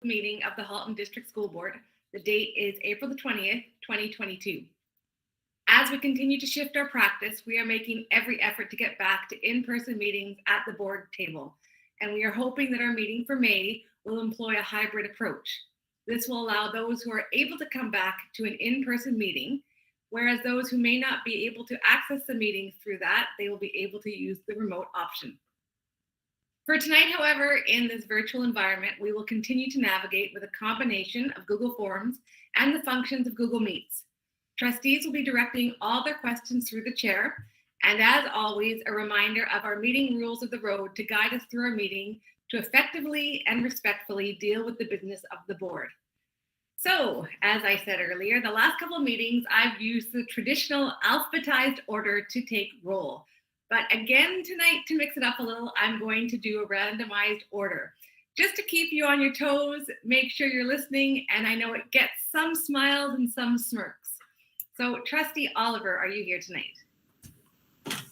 meeting of the Halton District School Board. The date is April the 20th, 2022. As we continue to shift our practice, we are making every effort to get back to in-person meetings at the board table. And we are hoping that our meeting for May will employ a hybrid approach. This will allow those who are able to come back to an in-person meeting, whereas those who may not be able to access the meeting through that, they will be able to use the remote option. For tonight, however, in this virtual environment, we will continue to navigate with a combination of Google Forms and the functions of Google Meets. Trustees will be directing all their questions through the chair, and as always, a reminder of our meeting rules of the road to guide us through our meeting to effectively and respectfully deal with the business of the board. So, as I said earlier, the last couple of meetings, I've used the traditional alphabetized order to take roll. But again, tonight, to mix it up a little, I'm going to do a randomized order. Just to keep you on your toes, make sure you're listening, and I know it gets some smiles and some smirks. So, Trustee Oliver, are you here tonight?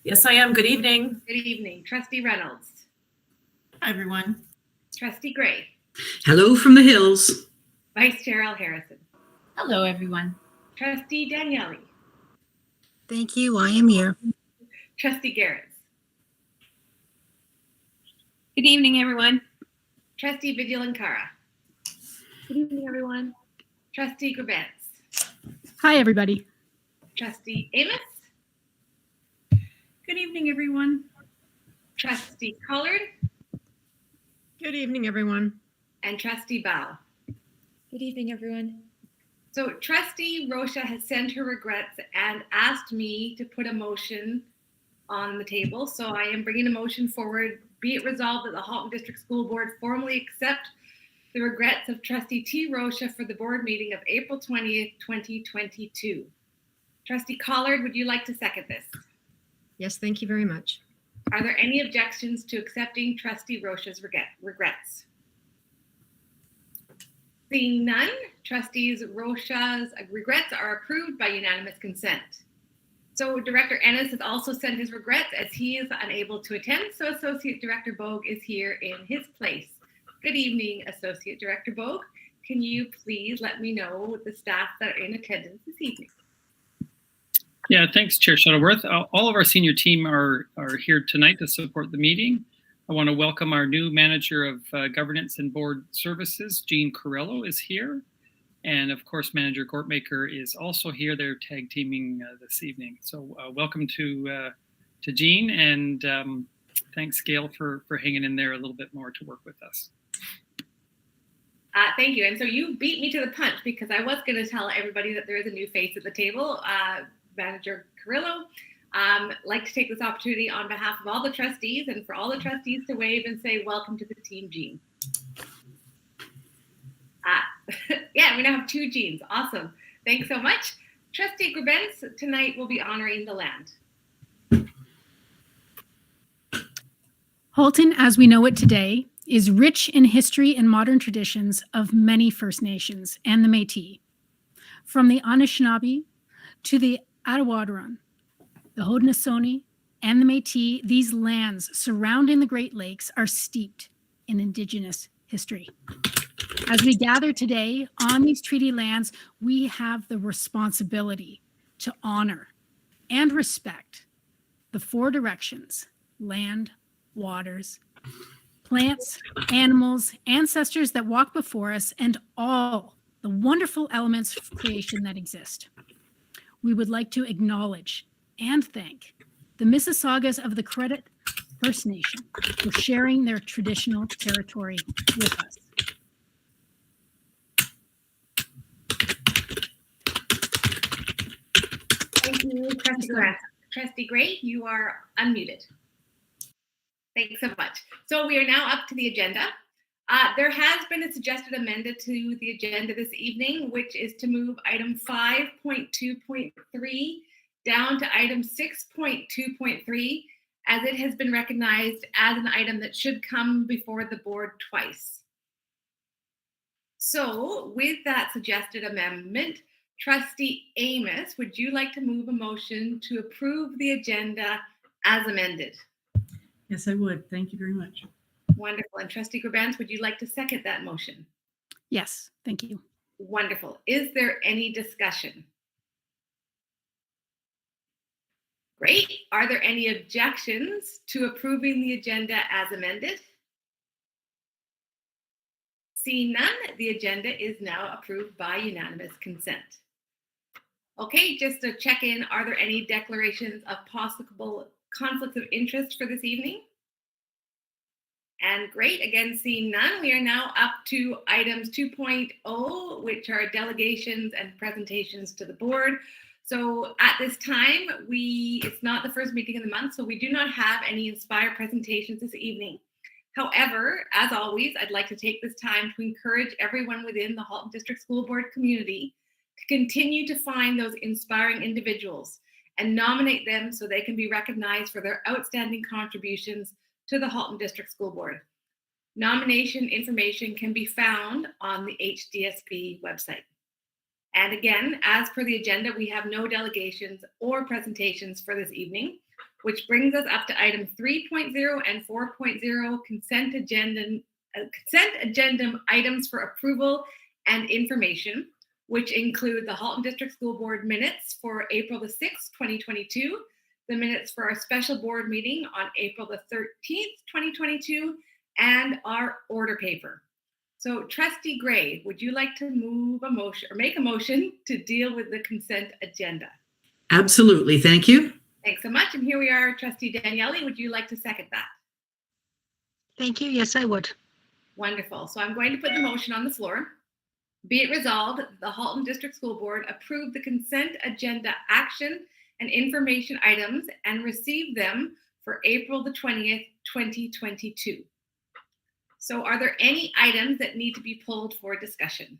Yes, I am. Good evening. Good evening. Trustee Reynolds. Hi, everyone. Trustee Gray. Hello from the hills. Vice Chair Al Harrison. Hello, everyone. Trustee Daniele. Thank you. I am here. Trustee Garrett. Good evening, everyone. Trustee Vigilankara. Good evening, everyone. Trustee Grabetz. Hi, everybody. Trustee Amos. Good evening, everyone. Trustee Collard. Good evening, everyone. And Trustee Bao. Good evening, everyone. So Trustee Rocha has sent her regrets and asked me to put a motion on the table. So I am bringing a motion forward. Be it resolved that the Halton District School Board formally accept the regrets of Trustee T. Rocha for the board meeting of April 20th, 2022. Trustee Collard, would you like to second this? Yes, thank you very much. Are there any objections to accepting Trustee Rocha's regrets? Seeing none, Trustees Rocha's regrets are approved by unanimous consent. So Director Ennis has also sent his regrets as he is unable to attend, so Associate Director Bogue is here in his place. Good evening, Associate Director Bogue. Can you please let me know the staff that are in attendance this evening? Yeah, thanks, Chair Shuttleworth. All of our senior team are here tonight to support the meeting. I want to welcome our new Manager of Governance and Board Services, Jean Carrillo, is here. And of course, Manager Gortmaker is also here. They're tag teaming this evening. So welcome to Jean, and thanks, Gail, for hanging in there a little bit more to work with us. Thank you. And so you beat me to the punch because I was going to tell everybody that there is a new face at the table, Manager Carrillo. Like to take this opportunity on behalf of all the trustees and for all the trustees to wave and say welcome to the team, Jean. Yeah, we now have two Jeans. Awesome. Thanks so much. Trustee Grabetz tonight will be honoring the land. Halton, as we know it today, is rich in history and modern traditions of many First Nations and the Métis. From the Anishinaabe to the Attawadron, the Haudenosaunee, and the Métis, these lands surrounding the Great Lakes are steeped in Indigenous history. As we gather today on these treaty lands, we have the responsibility to honor and respect the four directions: land, waters, plants, animals, ancestors that walk before us, and all the wonderful elements of creation that exist. We would like to acknowledge and thank the Mississaugas of the Credit First Nation for sharing their traditional territory with us. Thank you, Trustee Gray. Trustee Gray, you are unmuted. Thanks so much. So we are now up to the agenda. There has been a suggested amendment to the agenda this evening, which is to move item 5.2.3 down to item 6.2.3, as it has been recognized as an item that should come before the board twice. So with that suggested amendment, Trustee Amos, would you like to move a motion to approve the agenda as amended? Yes, I would. Thank you very much. Wonderful. And Trustee Grabans, would you like to second that motion? Yes, thank you. Wonderful. Is there any discussion? Great. Are there any objections to approving the agenda as amended? Seeing none, the agenda is now approved by unanimous consent. Okay, just to check in, are there any declarations of possible conflicts of interest for this evening? And great, again, seeing none, we are now up to items 2.0, which are delegations and presentations to the board. So at this time, it's not the first meeting of the month, so we do not have any Inspire presentations this evening. However, as always, I'd like to take this time to encourage everyone within the Halton District School Board community to continue to find those inspiring individuals and nominate them so they can be recognized for their outstanding contributions to the Halton District School Board. Nomination information can be found on the HDSB website. And again, as per the agenda, we have no delegations or presentations for this evening, which brings us up to item 3.0 and 4.0 consent agenda items for approval and information, which include the Halton District School Board minutes for April the 6th, 2022, the minutes for our special board meeting on April the 13th, 2022, and our order paper. So Trustee Gray, would you like to move a motion or make a motion to deal with the consent agenda? Absolutely. Thank you. Thanks so much. And here we are, Trustee Daniele. Would you like to second that? Thank you. Yes, I would. Wonderful. So I'm going to put the motion on the floor. Be it resolved that the Halton District School Board approve the consent agenda action and information items and receive them for April the 20th, 2022. So are there any items that need to be pulled for discussion?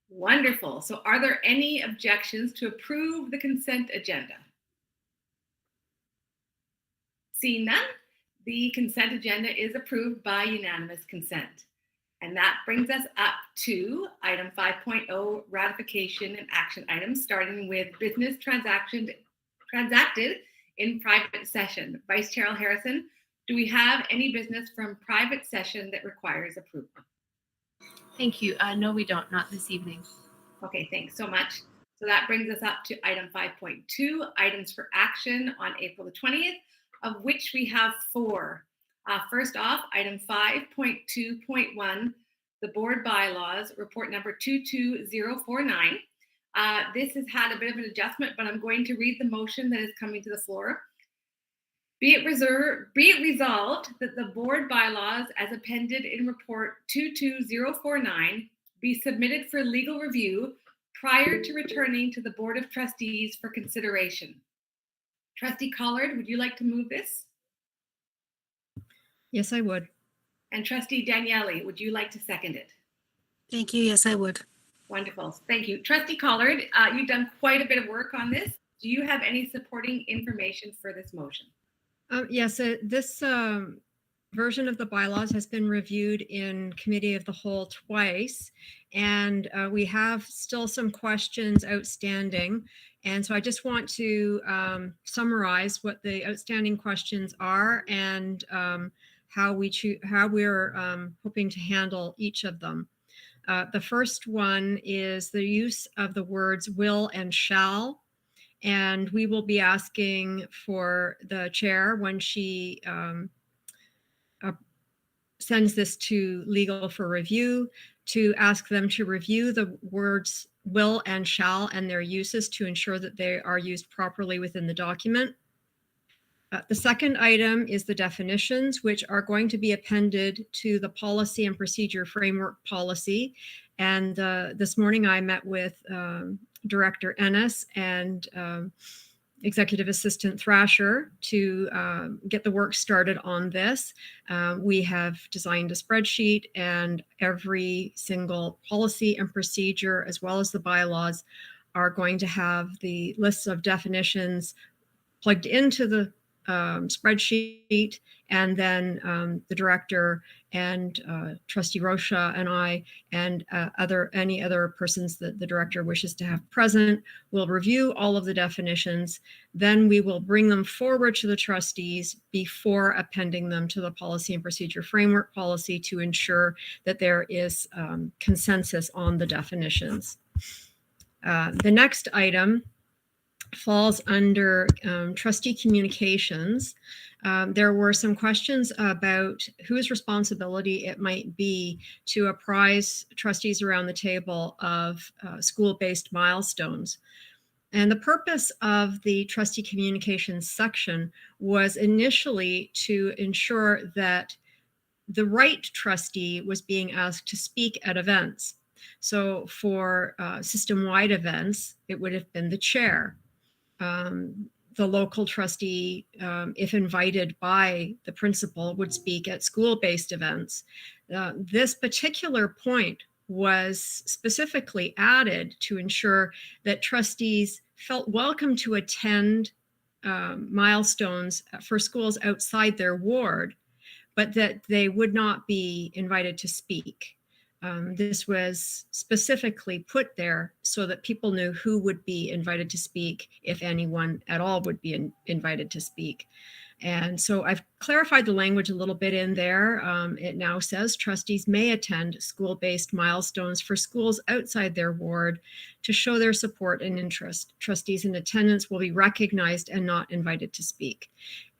Wonderful. So are there any objections to approve the consent agenda? Seeing none, the consent agenda is approved by unanimous consent. And that brings us up to item 5.0, ratification and action items, starting with business transacted in private session. Vice Chair Harrison, do we have any business from private session that requires approval? Thank you. No, we don't. Not this evening. Okay, thanks so much. So that brings us up to item 5.2, items for action on April the 20th, of which we have 4. First off, item 5.2.1, the board bylaws, report number 22049. This has had a bit of an adjustment, but I'm going to read the motion that is coming to the floor. Be it resolved that the board bylaws as appended in report 22049 be submitted for legal review prior to returning to the Board of Trustees for consideration. Trustee Collard, would you like to move this? Yes, I would. And Trustee Daniele, would you like to second it? Thank you. Yes, I would. Wonderful. Thank you. Trustee Collard, you've done quite a bit of work on this. Do you have any supporting information for this motion? Yes, this version of the bylaws has been reviewed in committee of the whole twice, and we have still some questions outstanding. And so I just want to summarize what the outstanding questions are and how we're hoping to handle each of them. The first one is the use of the words will and shall. And we will be asking for the chair when she sends this to legal for review to ask them to review the words will and shall and their uses to ensure that they are used properly within the document. The second item is the definitions, which are going to be appended to the policy and procedure framework policy. And this morning I met with Director Ennis and Executive Assistant Thrasher to get the work started on this. We have designed a spreadsheet, and every single policy and procedure, as well as the bylaws, are going to have the lists of definitions plugged into the spreadsheet, and then the director and Trustee Rocha and I and any other persons that the director wishes to have present will review all of the definitions. Then we will bring them forward to the trustees before appending them to the policy and procedure framework policy to ensure that there is consensus on the definitions. The next item falls under Trustee Communications. There were some questions about whose responsibility it might be to apprise trustees around the table of school-based milestones. And the purpose of the Trustee Communications section was initially to ensure that the right trustee was being asked to speak at events. So for system-wide events, it would have been the chair. The local trustee, if invited by the principal, would speak at school-based events. This particular point was specifically added to ensure that trustees felt welcome to attend milestones for schools outside their ward, but that they would not be invited to speak. This was specifically put there so that people knew who would be invited to speak, if anyone at all would be invited to speak. And so I've clarified the language a little bit in there. It now says trustees may attend school-based milestones for schools outside their ward to show their support and interest. Trustees in attendance will be recognized and not invited to speak.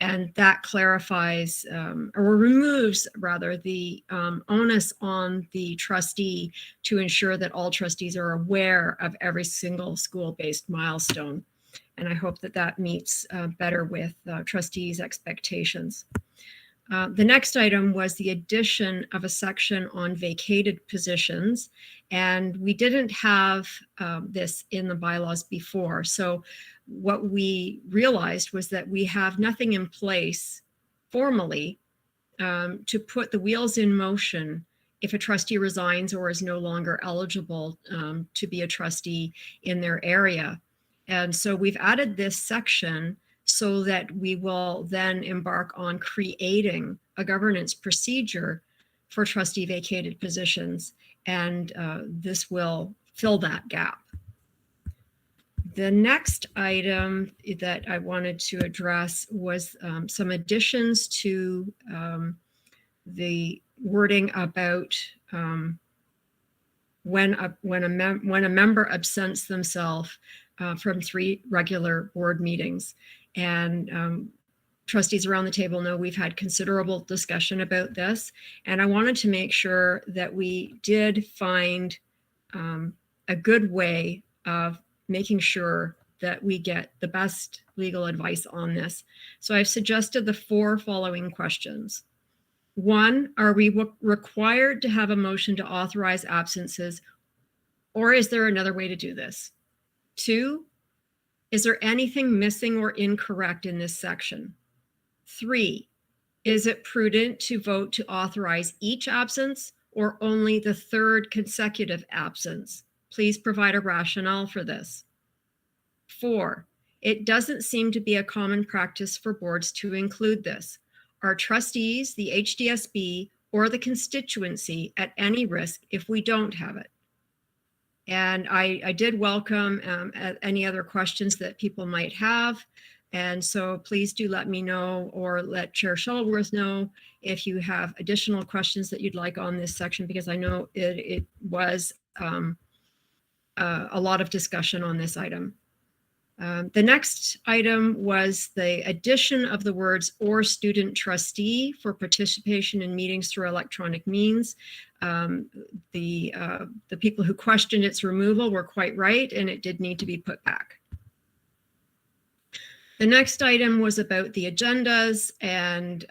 And that clarifies or removes rather the onus on the trustee to ensure that all trustees are aware of every single school-based milestone. And I hope that that meets better with trustees' expectations. The next item was the addition of a section on vacated positions. And we didn't have this in the bylaws before. So what we realized was that we have nothing in place formally to put the wheels in motion if a trustee resigns or is no longer eligible to be a trustee in their area. And so we've added this section so that we will then embark on creating a governance procedure for trustee vacated positions. And this will fill that gap. The next item that I wanted to address was some additions to the wording about when a member absents themselves from 3 regular board meetings. And trustees around the table know we've had considerable discussion about this. And I wanted to make sure that we did find a good way of making sure that we get the best legal advice on this. So I've suggested the 4 following questions. 1, are we required to have a motion to authorize absences, or is there another way to do this? 2, is there anything missing or incorrect in this section? 3, is it prudent to vote to authorize each absence or only the 3rd consecutive absence? Please provide a rationale for this. 4, it doesn't seem to be a common practice for boards to include this. Are trustees, the HDSB, or the constituency at any risk if we don't have it? And I did welcome any other questions that people might have. And so please do let me know or let Chair Shuttleworth know if you have additional questions that you'd like on this section, because I know it was a lot of discussion on this item. The next item was the addition of the words "or student trustee" for participation in meetings through electronic means. The people who questioned its removal were quite right, and it did need to be put back. The next item was about the agendas and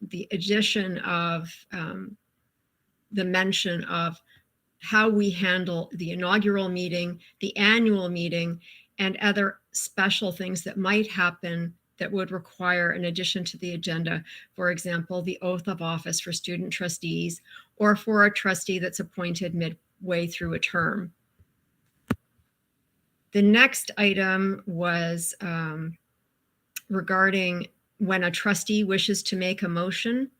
the addition of the mention of how we handle the inaugural meeting, the annual meeting, and other special things that might happen that would require an addition to the agenda. For example, the oath of office for student trustees, or for a trustee that's appointed midway through a term. The next item was regarding when a trustee wishes to make a motion.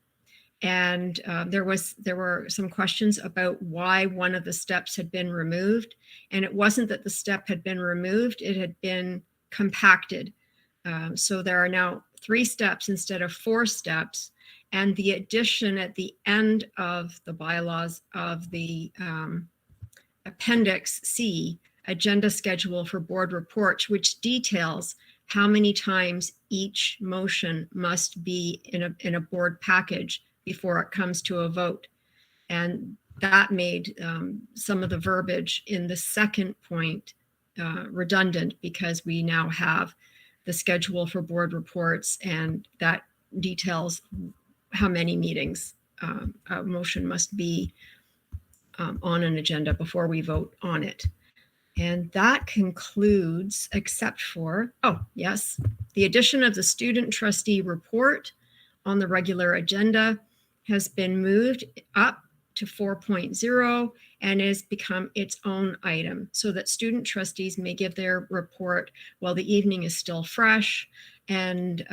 And there were some questions about why one of the steps had been removed. And it wasn't that the step had been removed, it had been compacted. So there are now 3 steps instead of 4 steps. And the addition at the end of the bylaws of the Appendix C, agenda schedule for board reports, which details how many times each motion must be in a board package before it comes to a vote. And that made some of the verbiage in the second point redundant, because we now have the schedule for board reports, and that details how many meetings a motion must be on an agenda before we vote on it. And that concludes, except for, oh, yes, the addition of the student trustee report on the regular agenda has been moved up to 4.0 and has become its own item, so that student trustees may give their report while the evening is still fresh, and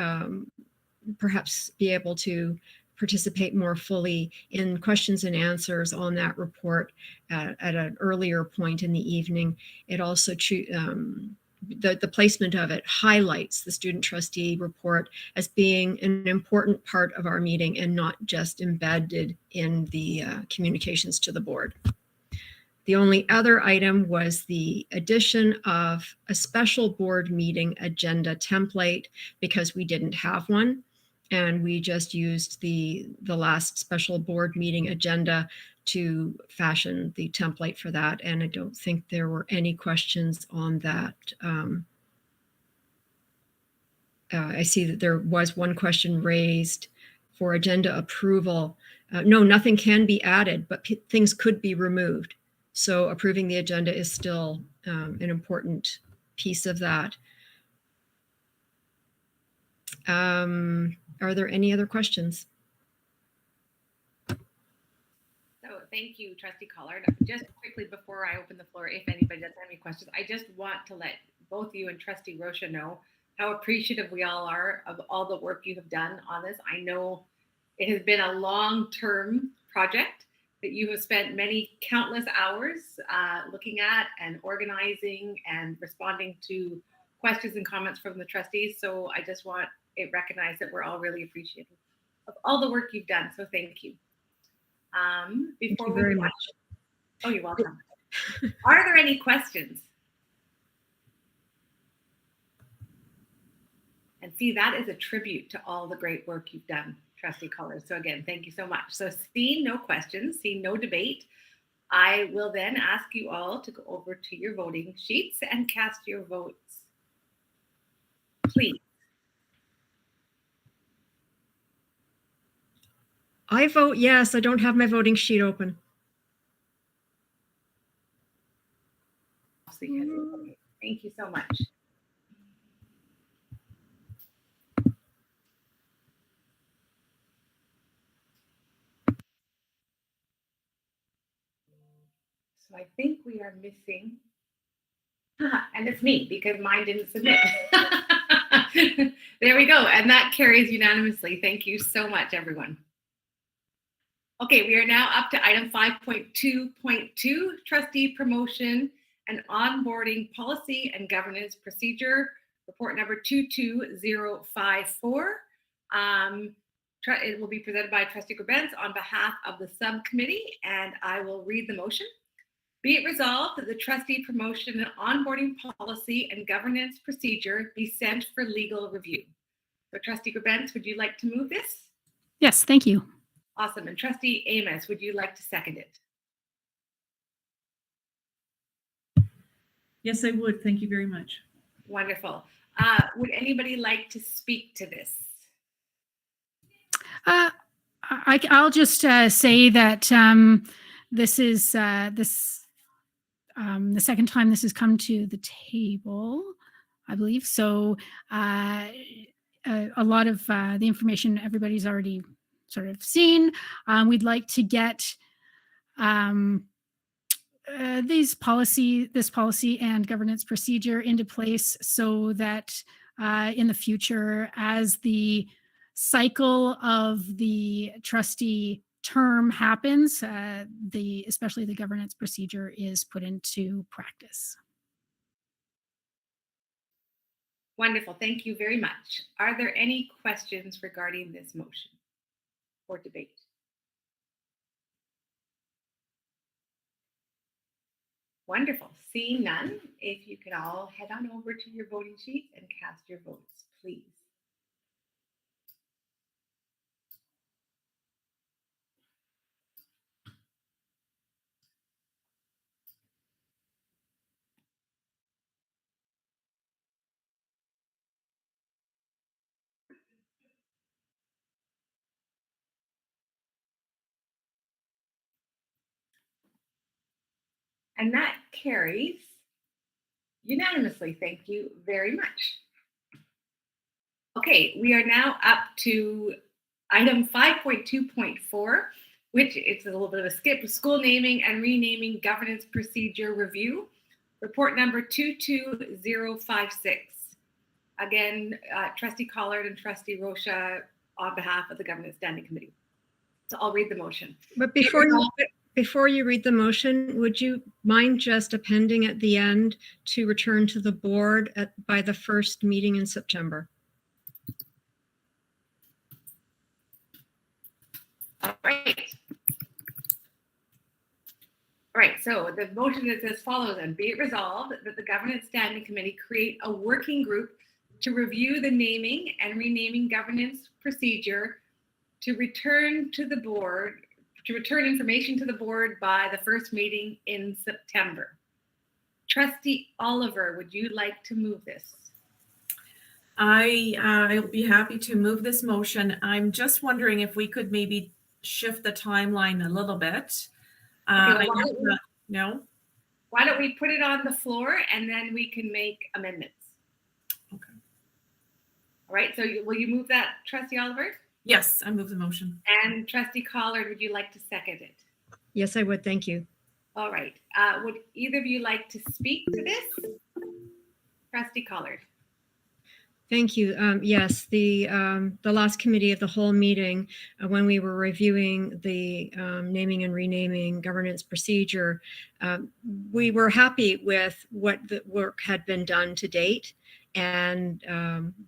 perhaps be able to participate more fully in questions and answers on that report at an earlier point in the evening. It also, the placement of it highlights the student trustee report as being an important part of our meeting and not just embedded in the communications to the board. The only other item was the addition of a special board meeting agenda template, because we didn't have one. And we just used the last special board meeting agenda to fashion the template for that. And I don't think there were any questions on that. I see that there was one question raised for agenda approval. No, nothing can be added, but things could be removed. So approving the agenda is still an important piece of that. Are there any other questions? So thank you, Trustee Collard. Just quickly before I open the floor, if anybody does have any questions, I just want to let both you and Trustee Rocha know how appreciative we all are of all the work you have done on this. I know it has been a long-term project that you have spent many countless hours looking at and organizing and responding to questions and comments from the trustees. So I just want it recognized that we're all really appreciative of all the work you've done. So thank you. Before Thank you very much. Oh, you're welcome. Are there any questions? And see, that is a tribute to all the great work you've done, Trustee Collard. So again, thank you so much. So seeing no questions, seeing no debate, I will then ask you all to go over to your voting sheets and cast your votes, please. I vote yes. I don't have my voting sheet open. Thank you so much. So I think we are missing, and it's me because mine didn't submit. There we go. And that carries unanimously. Thank you so much, everyone. Okay, we are now up to item 5.2.2, trustee promotion and onboarding policy and governance procedure, report number 22054. It will be presented by Trustee Grebenz on behalf of the subcommittee, and I will read the motion. Be it resolved that the trustee promotion and onboarding policy and governance procedure be sent for legal review. So Trustee Grebenz, would you like to move this? Yes, thank you. Awesome. And Trustee Amos, would you like to second it? Yes, I would. Thank you very much. Wonderful. Would anybody like to speak to this? I'll just say that this is the second time this has come to the table, I believe. So a lot of the information everybody's already sort of seen. We'd like to get this policy and governance procedure into place so that in the future as the cycle of the trustee term happens, especially the governance procedure is put into practice. Wonderful. Thank you very much. Are there any questions regarding this motion or debate? Wonderful. Seeing none, if you could all head on over to your voting sheets and cast your votes, please. And that carries unanimously. Thank you very much. Okay, we are now up to item 5.2.4, which it's a little bit of a skip, school naming and renaming governance procedure review, report number 22056. Again, Trustee Collard and Trustee Rocha on behalf of the Governance Standing Committee. So I'll read the motion. But before you read the motion, would you mind just appending at the end to return to the board by the first meeting in September? All right. All right, so the motion is as follows, and be it resolved that the Governance Standing Committee create a working group to review the naming and renaming governance procedure to return information to the board by the first meeting in September. Trustee Oliver, would you like to move this? I'll be happy to move this motion. I'm just wondering if we could maybe shift the timeline a little bit. Okay, No? Why don't we put it on the floor and then we can make amendments? Okay. All right, so will you move that, Trustee Oliver? Yes, I move the motion. And Trustee Collard, would you like to second it? Yes, I would. Thank you. All right. Would either of you like to speak to this? Trustee Collard. Thank you. Yes, the last committee of the whole meeting, when we were reviewing the naming and renaming governance procedure, we were happy with what the work had been done to date. And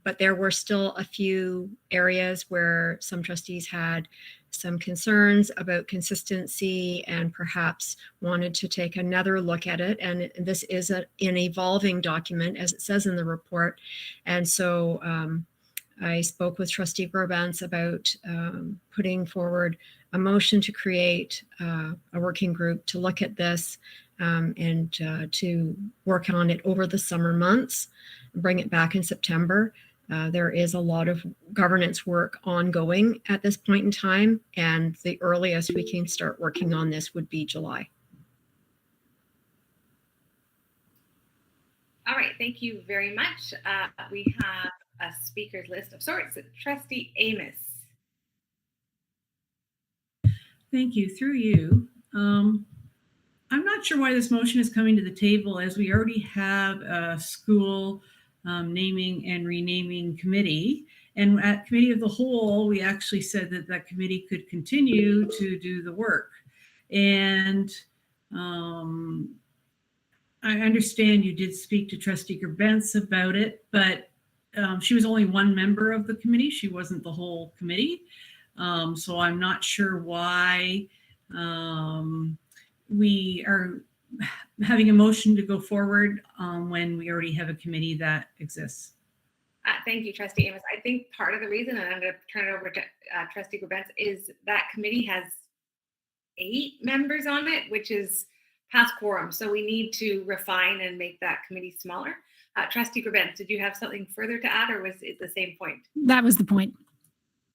but there were still a few areas where some trustees had some concerns about consistency and perhaps wanted to take another look at it. And this is an evolving document, as it says in the report. And so I spoke with Trustee Gerbentz about putting forward a motion to create a working group to look at this and to work on it over the summer months, bring it back in September. There is a lot of governance work ongoing at this point in time, and the earliest we can start working on this would be July. All right, thank you very much. We have a speakers list of sorts. Trustee Amos. Thank you. Through you. I'm not sure why this motion is coming to the table, as we already have a school naming and renaming committee. And at committee of the whole, we actually said that that committee could continue to do the work. And I understand you did speak to Trustee Gerbentz about it, but she was only one member of the committee. She wasn't the whole committee. So I'm not sure why we are having a motion to go forward when we already have a committee that exists. Thank you, Trustee Amos. I think part of the reason, and I'm going to turn it over to Trustee Gerbentz, is that committee has 8 members on it, which is past quorum. So we need to refine and make that committee smaller. Trustee Gerbentz, did you have something further to add, or was it the same point? That was the point.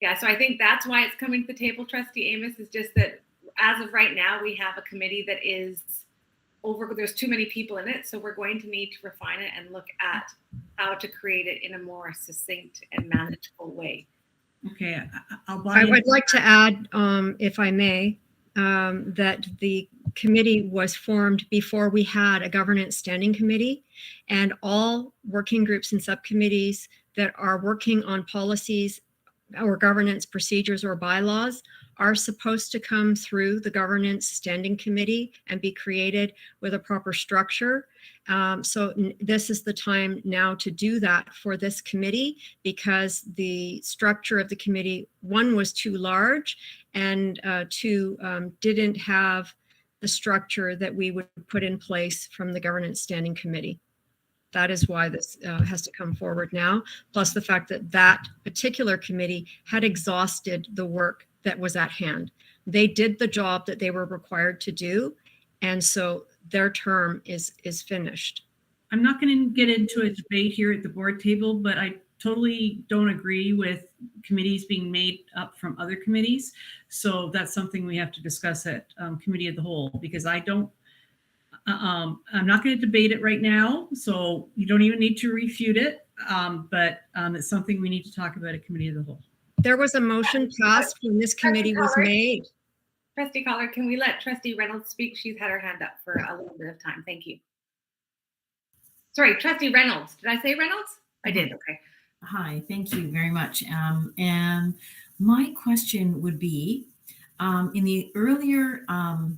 Yeah, so I think that's why it's coming to the table, Trustee Amos, is just that as of right now, we have a committee that is there's too many people in it. So we're going to need to refine it and look at how to create it in a more succinct and manageable way. Okay, I would like to add, if I may, that the committee was formed before we had a governance standing committee, and all working groups and subcommittees that are working on policies or governance procedures or bylaws are supposed to come through the governance standing committee and be created with a proper structure. This is the time now to do that for this committee, because the structure of the committee, one, was too large, and two, didn't have the structure that we would put in place from the governance standing committee. That is why this has to come forward now, plus the fact that that particular committee had exhausted the work that was at hand. They did the job that they were required to do, and so their term is finished. I'm not going to get into a debate here at the board table, but I totally don't agree with committees being made up from other committees. So that's something we have to discuss at committee of the whole, because I don't, I'm not going to debate it right now. So you don't even need to refute it. But it's something we need to talk about at committee of the whole. There was a motion passed when this committee was made. Trustee Collar, can we let Trustee Reynolds speak? She's had her hand up for a little bit of time. Thank you. Sorry, Trustee Reynolds. Did I say Reynolds? I did. Okay. Hi, thank you very much. And my question would be, in the earlier, I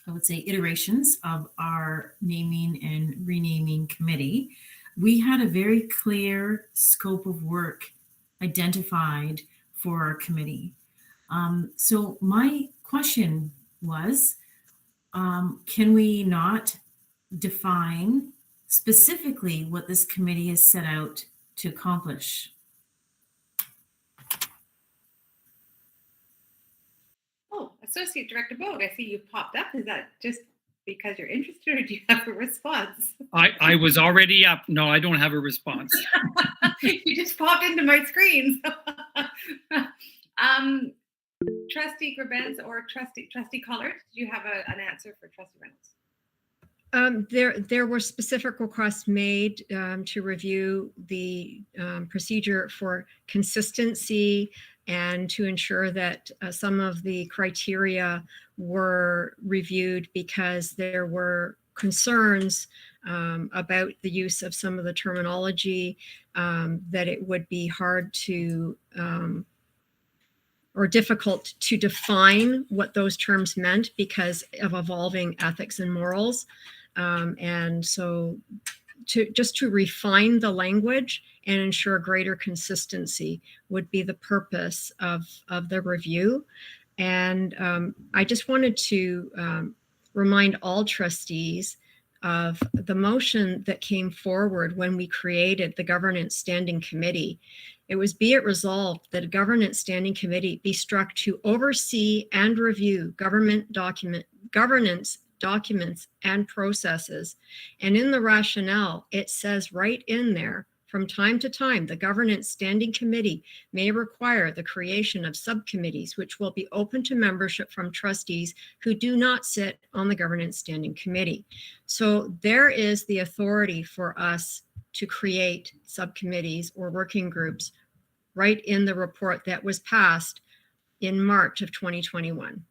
would say, iterations of our naming and renaming committee, we had a very clear scope of work identified for our committee. So my question was, can we not define specifically what this committee is set out to accomplish? Oh, Associate Director Bogue, I see you popped up. Is that just because you're interested, or do you have a response? I was already up. No, I don't have a response. You just popped into my screen. Trustee Grabens or Trustee Collard, did you have an answer for Trustee Reynolds? There were specific requests made to review the procedure for consistency and to ensure that some of the criteria were reviewed, because there were concerns about the use of some of the terminology, that it would be hard to or difficult to define what those terms meant because of evolving ethics and morals. And so to refine the language and ensure greater consistency would be the purpose of the review. And I just wanted to remind all trustees of the motion that came forward when we created the Governance Standing Committee. It was, be it resolved that a Governance Standing Committee be struck to oversee and review governance documents and processes. And in the rationale, it says right in there, from time to time, the Governance Standing Committee may require the creation of subcommittees, which will be open to membership from trustees who do not sit on the Governance Standing Committee. So there is the authority for us to create subcommittees or working groups right in the report that was passed in March of 2021.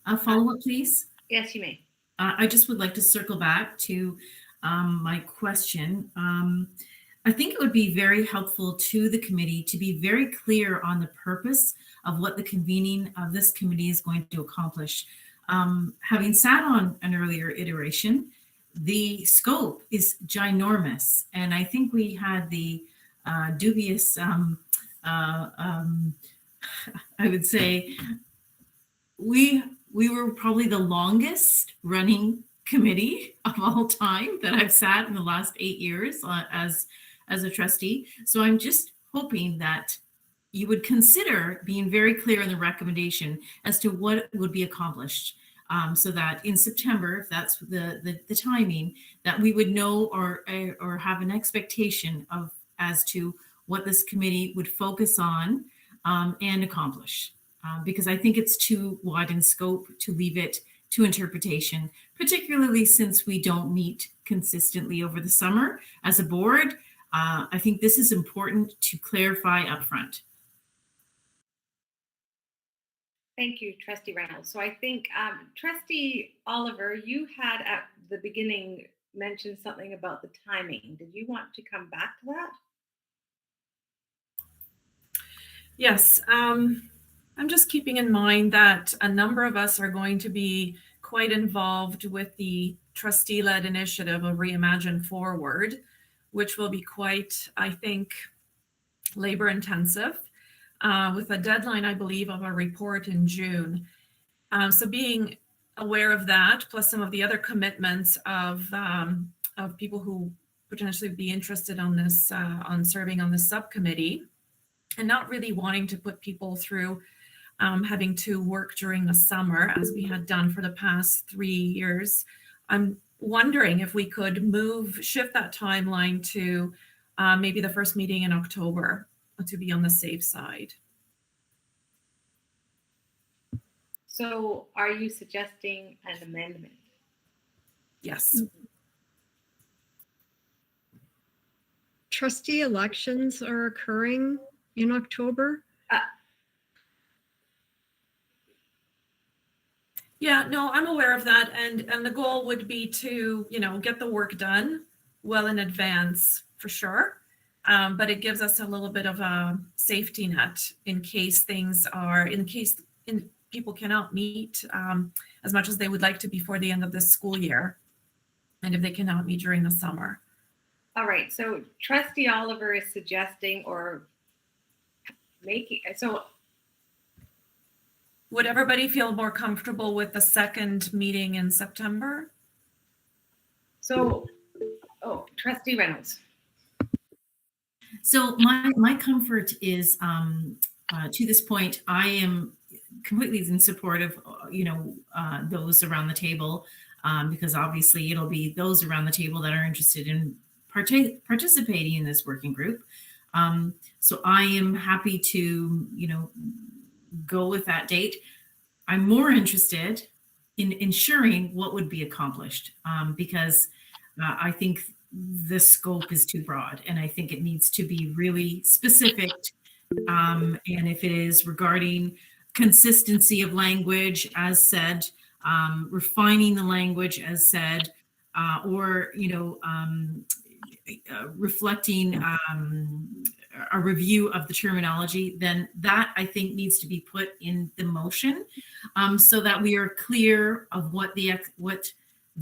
A follow-up, please. Yes, you may. I just would like to circle back to my question. I think it would be very helpful to the committee to be very clear on the purpose of what the convening of this committee is going to accomplish. Having sat on an earlier iteration, the scope is ginormous, and I think we had the dubious, I would say, we were probably the longest running committee of all time that I've sat in the last 8 years as a trustee. So I'm just hoping that you would consider being very clear in the recommendation as to what would be accomplished, so that in September, if that's the timing, that we would know or have an expectation of as to what this committee would focus on and accomplish. Because I think it's too wide in scope to leave it to interpretation, particularly since we don't meet consistently over the summer as a board. I think this is important to clarify upfront. Thank you, Trustee Reynolds. So I think Trustee Oliver, you had at the beginning mentioned something about the timing. Did you want to come back to that? Yes, I'm just keeping in mind that a number of us are going to be quite involved with the trustee-led initiative of Reimagine Forward, which will be quite, I think, labor-intensive, with a deadline, I believe, of a report in June. So being aware of that, plus some of the other commitments of people who potentially be interested on this, on serving on this subcommittee, and not really wanting to put people through having to work during the summer as we had done for the past 3 years. I'm wondering if we could shift that timeline to maybe the first meeting in October to be on the safe side. So are you suggesting an amendment? Yes. Trustee elections are occurring in October. Yeah, no, I'm aware of that. And the goal would be to, get the work done well in advance for sure. But it gives us a little bit of a safety net in case people cannot meet as much as they would like to before the end of this school year. And if they cannot meet during the summer. All right, so Trustee Oliver is suggesting or making, so. Would everybody feel more comfortable with the second meeting in September? So, Trustee Reynolds. So my comfort is to this point, I am completely in support of those around the table, because obviously it'll be those around the table that are interested in participating in this working group. So I am happy to go with that date. I'm more interested in ensuring what would be accomplished, because I think the scope is too broad and I think it needs to be really specific. And if it is regarding consistency of language as said, refining the language as said, or reflecting a review of the terminology, then that I think needs to be put in the motion, so that we are clear of what the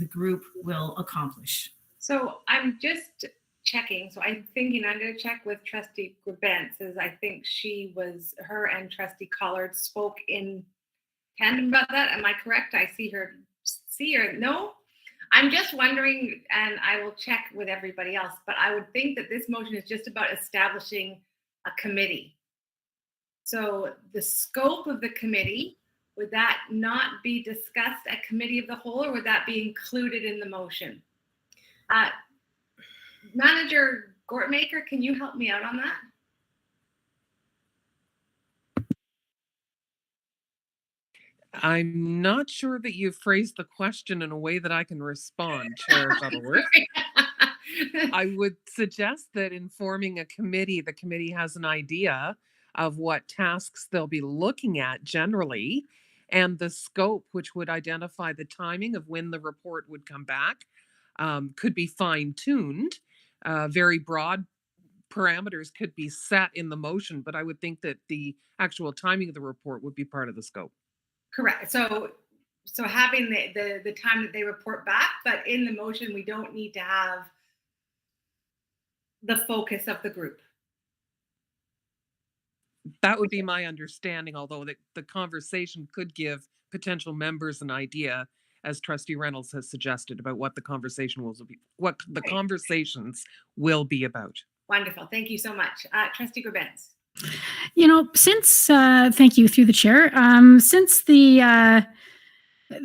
group will accomplish. So I'm just checking. So I'm thinking I'm going to check with Trustee Grabentz, as I think her and Trustee Collard spoke in tandem about that. Am I correct? I see her. No? I'm just wondering, and I will check with everybody else, but I would think that this motion is just about establishing a committee. So the scope of the committee, would that not be discussed at committee of the whole, or would that be included in the motion? Manager Gortmaker, can you help me out on that? I'm not sure that you've phrased the question in a way that I can respond, Chair Shuttleworth. I would suggest that in forming a committee, the committee has an idea of what tasks they'll be looking at generally, and the scope, which would identify the timing of when the report would come back, could be fine-tuned. Very broad parameters could be set in the motion, but I would think that the actual timing of the report would be part of the scope. Correct. So having the time that they report back, but in the motion, we don't need to have the focus of the group. That would be my understanding, although the conversation could give potential members an idea, as Trustee Reynolds has suggested, about what the conversation will be, what the conversations will be about. Wonderful. Thank you so much. Trustee Grabentz. Thank you through the chair. Since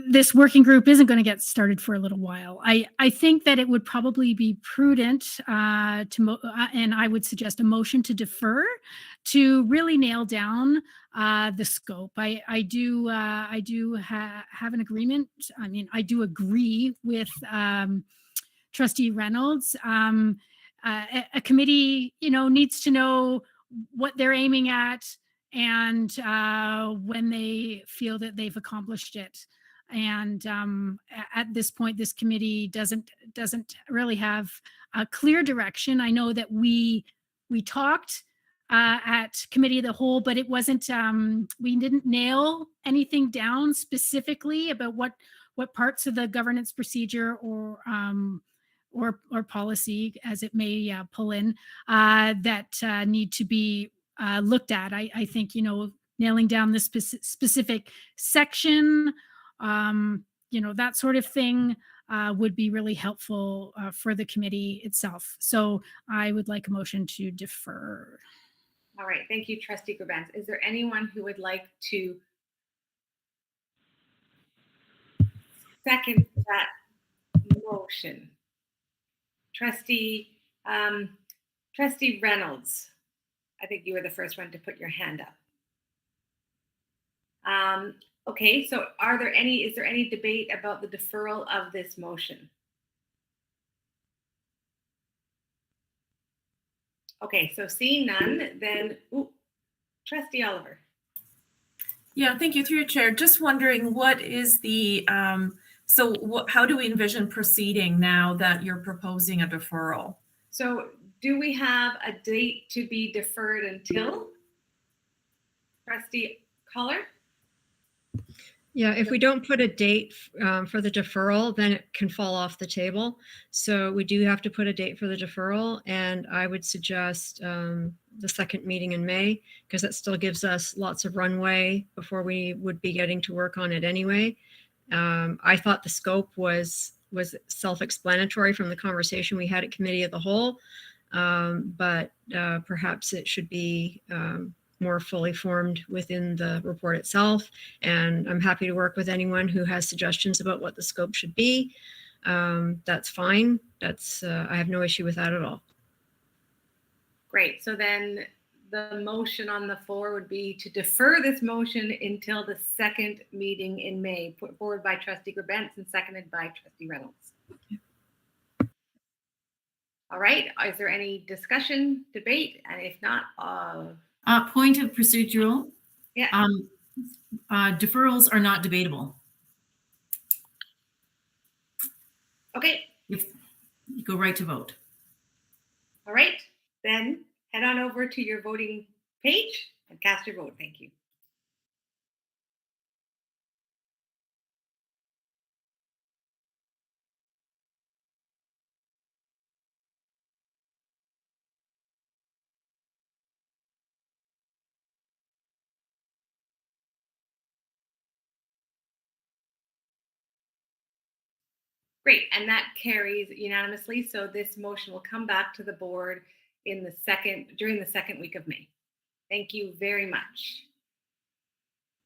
this working group isn't going to get started for a little while, I think that it would probably be prudent and I would suggest a motion to defer to really nail down the scope. I do have an agreement. I mean, I do agree with Trustee Reynolds. A committee, needs to know what they're aiming at and when they feel that they've accomplished it. And at this point, this committee doesn't really have a clear direction. I know that we talked at committee of the whole, but it wasn't, we didn't nail anything down specifically about what parts of the governance procedure or policy, as it may pull in, that need to be looked at. I think, nailing down the specific section, that sort of thing would be really helpful for the committee itself. So I would like a motion to defer. All right, thank you, Trustee Gerbens. Is there anyone who would like to second that motion? Trustee Reynolds, I think you were the first one to put your hand up. Okay, so is there any debate about the deferral of this motion? Okay, so seeing none, then, Trustee Oliver. Yeah, thank you, through your chair. Just wondering, what is the, how do we envision proceeding now that you're proposing a deferral? So do we have a date to be deferred until? Trustee Collar? Yeah, if we don't put a date for the deferral, then it can fall off the table. So we do have to put a date for the deferral, and I would suggest the second meeting in May, because that still gives us lots of runway before we would be getting to work on it anyway. I thought the scope was self-explanatory from the conversation we had at Committee of the Whole, but perhaps it should be more fully formed within the report itself. And I'm happy to work with anyone who has suggestions about what the scope should be. That's fine. I have no issue with that at all. Great. So then the motion on the floor would be to defer this motion until the second meeting in May, put forward by Trustee Gerbens and seconded by Trustee Reynolds. All right. Is there any discussion, debate? And if not, point of procedural. Yeah. Deferrals are not debatable. Okay. If you go right to vote. All right. Then head on over to your voting page and cast your vote. Thank you. Great, and that carries unanimously. So this motion will come back to the board during the second week of May. Thank you very much.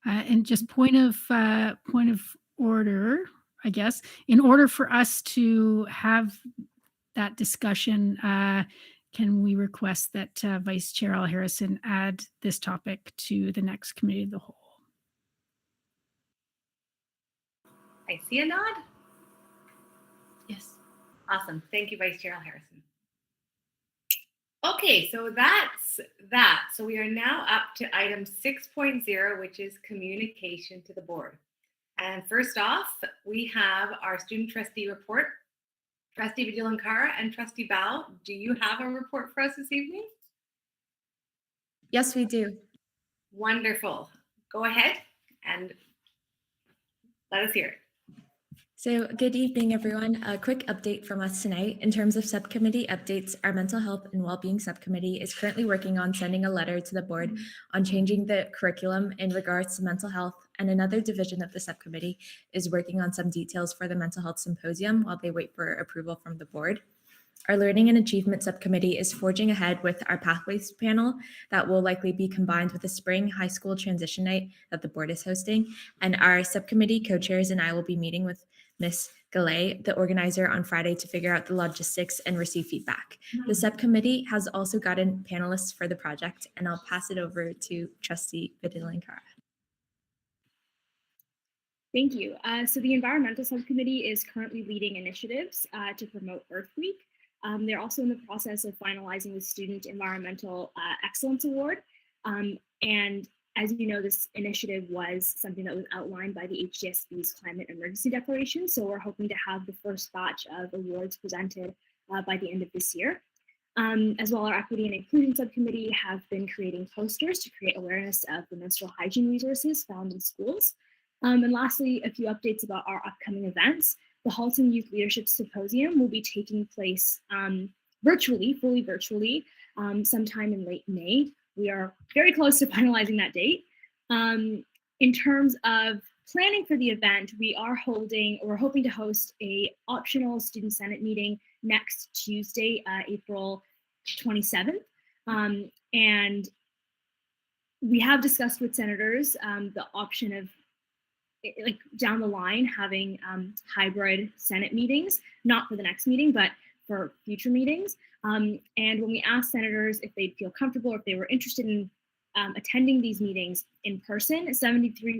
And just point of order, I guess, in order for us to have that discussion, can we request that Vice Chair Al Harrison add this topic to the next Committee of the Whole? I see a nod. Yes. Awesome. Thank you, Vice Chair Al Harrison. Okay, so that's that. So we are now up to item 6.0, which is communication to the board. And first off, we have our student trustee report. Trustee Vigilankara and Trustee Bao, do you have a report for us this evening? Yes, we do. Wonderful. Go ahead and let us hear it. So good evening, everyone. A quick update from us tonight. In terms of subcommittee updates, our Mental Health and Wellbeing Subcommittee is currently working on sending a letter to the board on changing the curriculum in regards to mental health, and another division of the subcommittee is working on some details for the Mental Health Symposium while they wait for approval from the board. Our Learning and Achievement Subcommittee is forging ahead with our Pathways panel that will likely be combined with the spring high school transition night that the board is hosting. And our subcommittee co-chairs and I will be meeting with Ms. Gallet, the organizer, on Friday to figure out the logistics and receive feedback. The subcommittee has also gotten panelists for the project, and I'll pass it over to Trustee Vigilankara. Thank you. So the Environmental Subcommittee is currently leading initiatives to promote Earth Week. They're also in the process of finalizing the Student Environmental Excellence Award. And As you know, this initiative was something that was outlined by the HDSB's Climate Emergency Declaration. So we're hoping to have the first batch of awards presented by the end of this year. As well, our Equity and Inclusion Subcommittee have been creating posters to create awareness of the menstrual hygiene resources found in schools. And lastly, a few updates about our upcoming events. The Halton Youth Leadership Symposium will be taking place fully virtually, sometime in late May. We are very close to finalizing that date. In terms of planning for the event, we're hoping to host a optional Student Senate meeting next Tuesday, April 27th. And we have discussed with senators the option of, like, down the line having hybrid Senate meetings, not for the next meeting, but for future meetings. And when we asked senators if they'd feel comfortable, or if they were interested in attending these meetings in person,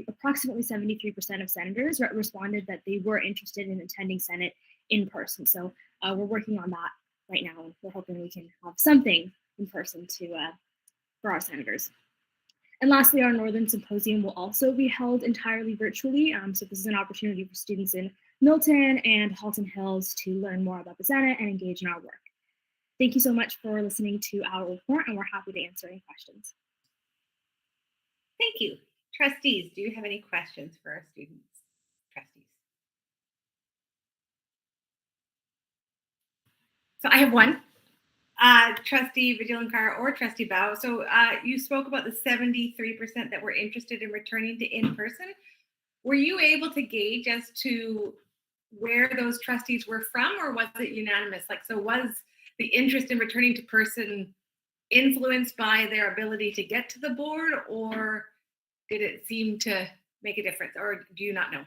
approximately 73% of senators responded that they were interested in attending Senate in person. So we're working on that right now, and we're hoping we can have something in person for our senators. And lastly, our Northern Symposium will also be held entirely virtually. So this is an opportunity for students in Milton and Halton Hills to learn more about the Senate and engage in our work. Thank you so much for listening to our report, and we're happy to answer any questions. Thank you. Trustees, do you have any questions for our students? Trustees. So I have one. Trustee Vigilankar or Trustee Bao. So you spoke about the 73% that were interested in returning to in-person. Were you able to gauge as to where those trustees were from, or was it unanimous? Like, so was the interest in returning to person influenced by their ability to get to the board, or did it seem to make a difference, or do you not know?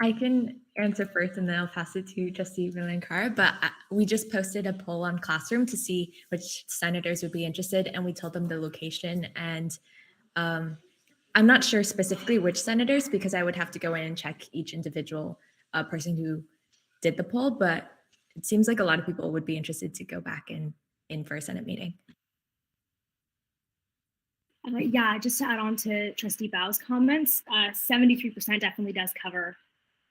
I can answer first and then I'll pass it to Trustee Vigilankar, but we just posted a poll on Classroom to see which senators would be interested, and we told them the location, and I'm not sure specifically which senators because I would have to go in and check each individual person who did the poll, but it seems like a lot of people would be interested to go back in for a Senate meeting. Yeah, just to add on to Trustee Bao's comments, 73% definitely does cover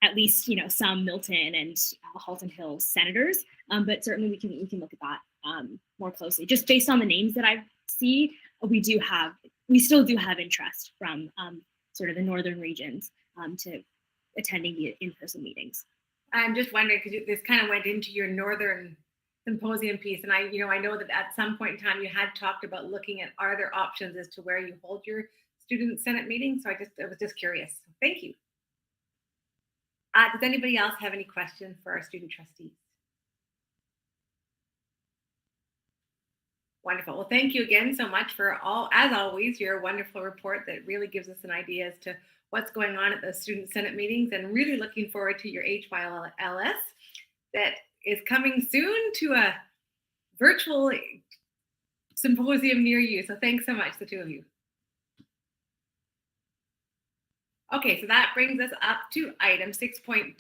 at least, some Milton and Halton Hills senators, but certainly we can look at that more closely. Just based on the names that I see, we still do have interest from sort of the northern regions to attending the in-person meetings. I'm just wondering, because this kind of went into your Northern Symposium piece, and I know that at some point in time you had talked about looking at are there options as to where you hold your student Senate meetings. So I was just curious. So thank you. Does anybody else have any questions for our student trustees? Wonderful. Well, thank you again so much for as always, your wonderful report that really gives us an idea as to what's going on at the Student Senate meetings, and really looking forward to your HYLS that is coming soon to a virtual symposium near you. So thanks so much, the two of you. Okay, so that brings us up to item 6.2.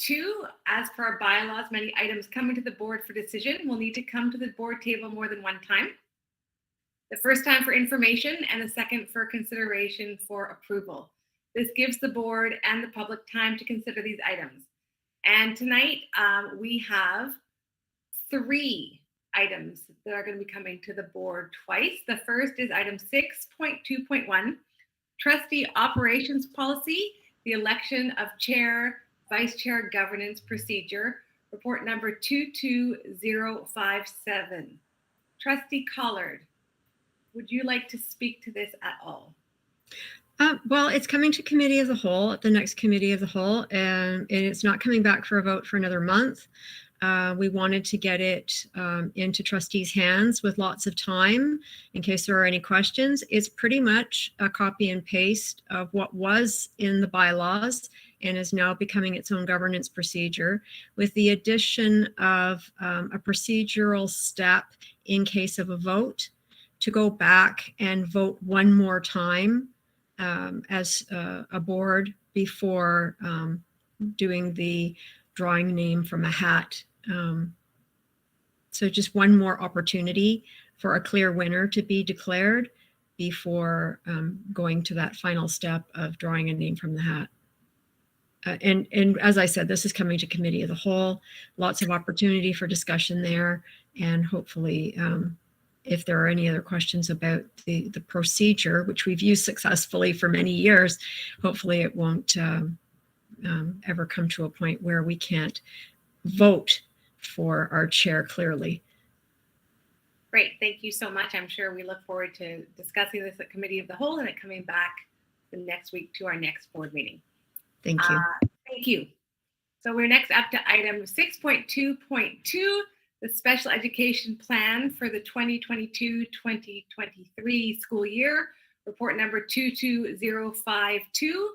As per our bylaws, many items coming to the board for decision will need to come to the board table more than one time. The first time for information and the second for consideration for approval. This gives the board and the public time to consider these items. And tonight we have 3 items that are going to be coming to the board twice. The first is item 6.2.1, Trustee Operations Policy, the election of Chair, Vice Chair Governance Procedure, report number 22057. Trustee Collard, would you like to speak to this at all? Well, it's coming to committee as a whole, at the next committee of the whole, and it's not coming back for a vote for another month. We wanted to get it into trustees' hands with lots of time in case there are any questions. It's pretty much a copy and paste of what was in the bylaws and is now becoming its own governance procedure, with the addition of a procedural step in case of a vote to go back and vote one more time as a board before doing the drawing name from a hat. So just one more opportunity for a clear winner to be declared. before going to that final step of drawing a name from the hat. And as I said, this is coming to committee of the whole, lots of opportunity for discussion there. And hopefully, if there are any other questions about the procedure, which we've used successfully for many years, hopefully it won't ever come to a point where we can't vote for our chair clearly. Great, thank you so much. I'm sure we look forward to discussing this at Committee of the Whole and it coming back the next week to our next board meeting. Thank you. Thank you. So we're next up to item 6.2.2, the special education plan for the 2022-2023 school year, report number 22052.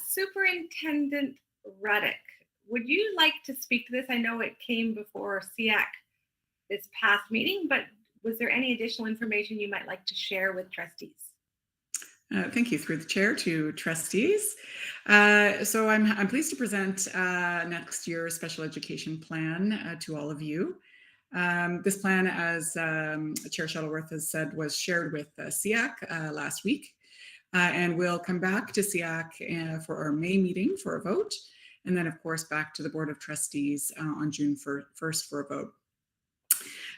Superintendent Ruddock, would you like to speak to this? I know it came before SEAC this past meeting, but was there any additional information you might like to share with trustees? Thank you, through the chair to trustees. So I'm pleased to present next year's special education plan to all of you. This plan, as Chair Shuttleworth has said, was shared with SEAC last week, and we'll come back to SEAC for our May meeting for a vote, and then of course back to the Board of Trustees on June 1st for a vote.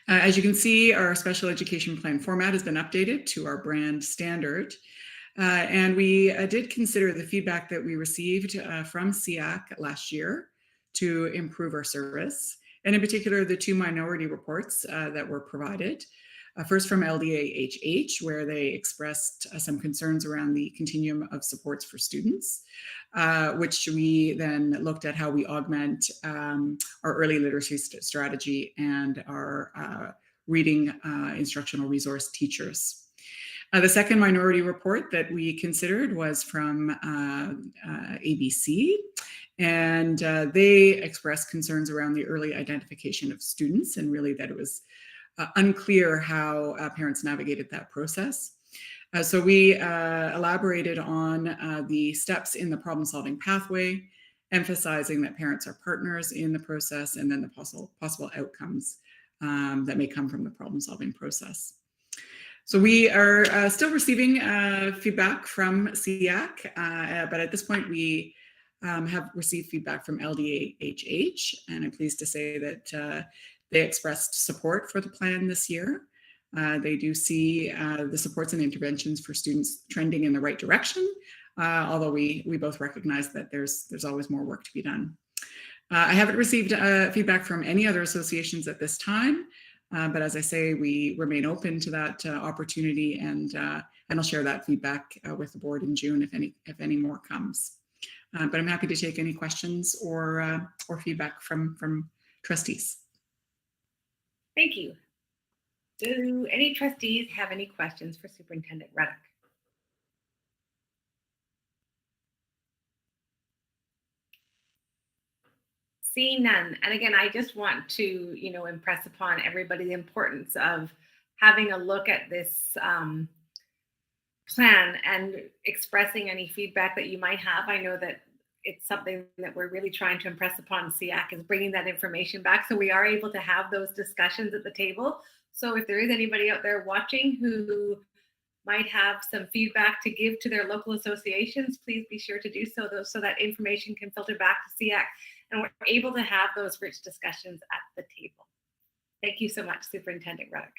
As you can see, our special education plan format has been updated to our brand standard. And we did consider the feedback that we received from SEAC last year to improve our service, and in particular, the two minority reports that were provided. First from LDA-HH, where they expressed some concerns around the continuum of supports for students, which we then looked at how we augment our early literacy strategy and our reading instructional resource teachers. The second minority report that we considered was from ABC, and they expressed concerns around the early identification of students and really that it was unclear how parents navigated that process. So we elaborated on the steps in the problem-solving pathway, emphasizing that parents are partners in the process and then the possible outcomes that may come from the problem-solving process. So we are still receiving feedback from SEAC, but at this point we have received feedback from LDA-HH, and I'm pleased to say that they expressed support for the plan this year. They do see the supports and interventions for students trending in the right direction, although we both recognize that there's always more work to be done. I haven't received feedback from any other associations at this time. But as I say, we remain open to that opportunity, and I'll share that feedback with the board in June if any more comes. But I'm happy to take any questions or feedback from trustees. Thank you. Do any trustees have any questions for Superintendent Ruddock? Seeing none. And again, I just want to, impress upon everybody the importance of having a look at this plan and expressing any feedback that you might have. I know that it's something that we're really trying to impress upon SEAC is bringing that information back so we are able to have those discussions at the table. So if there is anybody out there watching who might have some feedback to give to their local associations, please be sure to do so that information can filter back to SEAC and we're able to have those rich discussions at the table. Thank you so much, Superintendent Ruddock.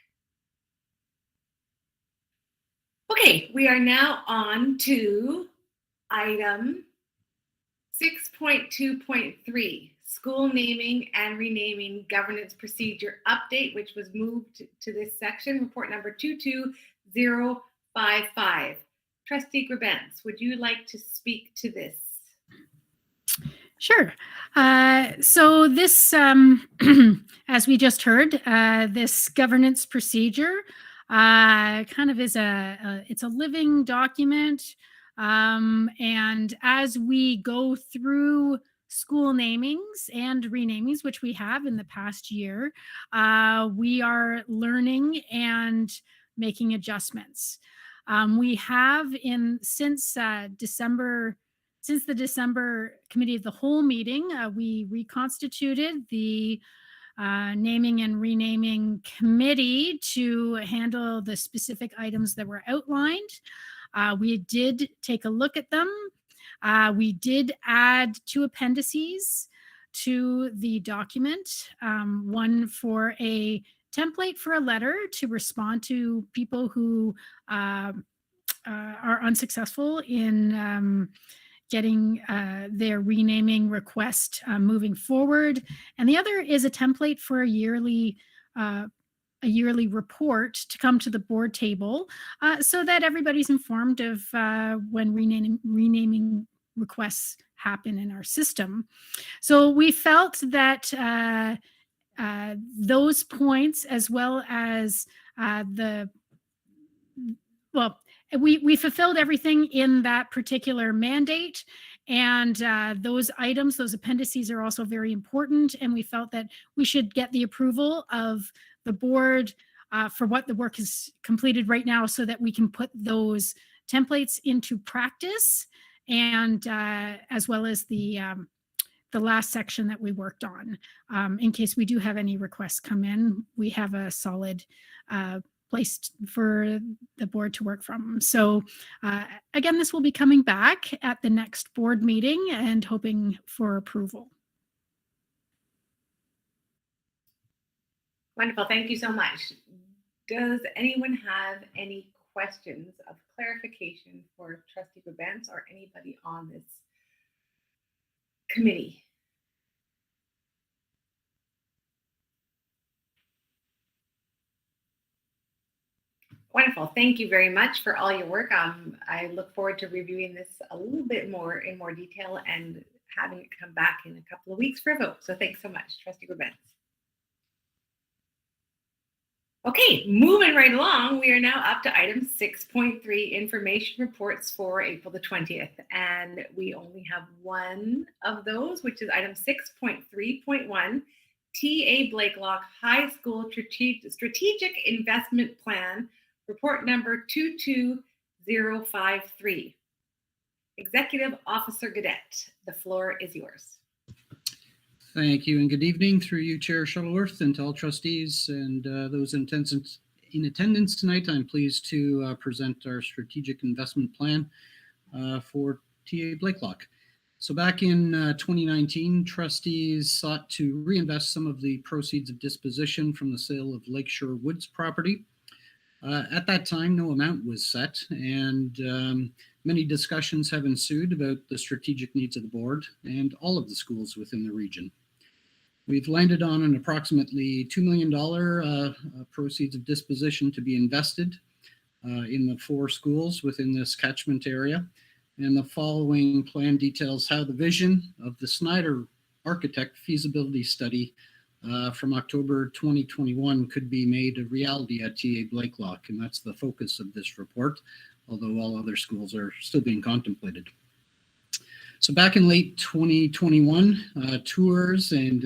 Okay, we are now on to item 6.2.3, school naming and renaming governance procedure update, which was moved to this section, report number 22055. Trustee Grabentz, would you like to speak to this? Sure. So this, as we just heard, this governance procedure kind of is it's a living document. And as we go through school namings and renamings, which we have in the past year, we are learning and making adjustments. We have since the December Committee of the Whole meeting, we reconstituted the naming and renaming committee to handle the specific items that were outlined. We did take a look at them. We did add 2 appendices to the document, one for a template for a letter to respond to people who are unsuccessful in getting their renaming request moving forward. And the other is a template for a yearly report to come to the board table so that everybody's informed of when renaming requests happen in our system. So we felt that those points, as well as we fulfilled everything in that particular mandate. And those items, those appendices are also very important. And we felt that we should get the approval of the board for what the work is completed right now so that we can put those templates into practice, and as well as the last section that we worked on. In case we do have any requests come in, we have a solid place for the board to work from. So again, this will be coming back at the next board meeting and hoping for approval. Wonderful. Thank you so much. Does anyone have any questions of clarification for Trustee Babance or anybody on this committee? Wonderful. Thank you very much for all your work. I look forward to reviewing this a little bit more in more detail and having it come back in a couple of weeks for a vote. So thanks so much, Trustee Babance. Okay, moving right along, we are now up to item 6.3, information reports for April the 20th. And we only have one of those, which is item 6.3.1, T.A. Blakelock High School Strategic Investment Plan, report number 22053. Executive Officer Gaudette, the floor is yours. Thank you and good evening through you, Chair Shuttleworth, and to all trustees and those in attendance tonight. I'm pleased to present our strategic investment plan for TA Blakelock. So back in 2019, trustees sought to reinvest some of the proceeds of disposition from the sale of Lakeshore Woods property. At that time, no amount was set, and many discussions have ensued about the strategic needs of the board and all of the schools within the region. We've landed on an approximately $2 million proceeds of disposition to be invested in the 4 schools within this catchment area. And the following plan details how the vision of the Snyder architect feasibility study from October 2021 could be made a reality at TA Blakelock. And that's the focus of this report, although all other schools are still being contemplated. So back in late 2021, tours and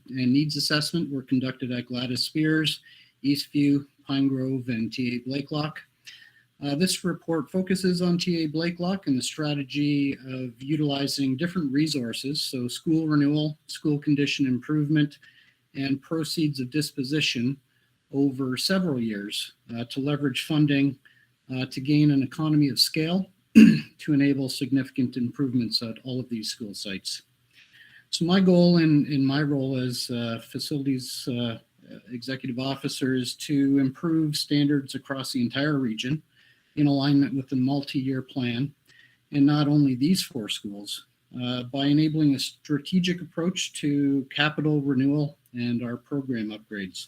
needs assessment were conducted at Gladys Spears, Eastview, Pine Grove, and TA Blakelock. This report focuses on TA Blakelock and the strategy of utilizing different resources, so school renewal, school condition improvement, and proceeds of disposition over several years to leverage funding to gain an economy of scale to enable significant improvements at all of these school sites. So my goal in my role as facilities executive officer is to improve standards across the entire region in alignment with the multi-year plan, and not only these 4 schools, by enabling a strategic approach to capital renewal and our program upgrades.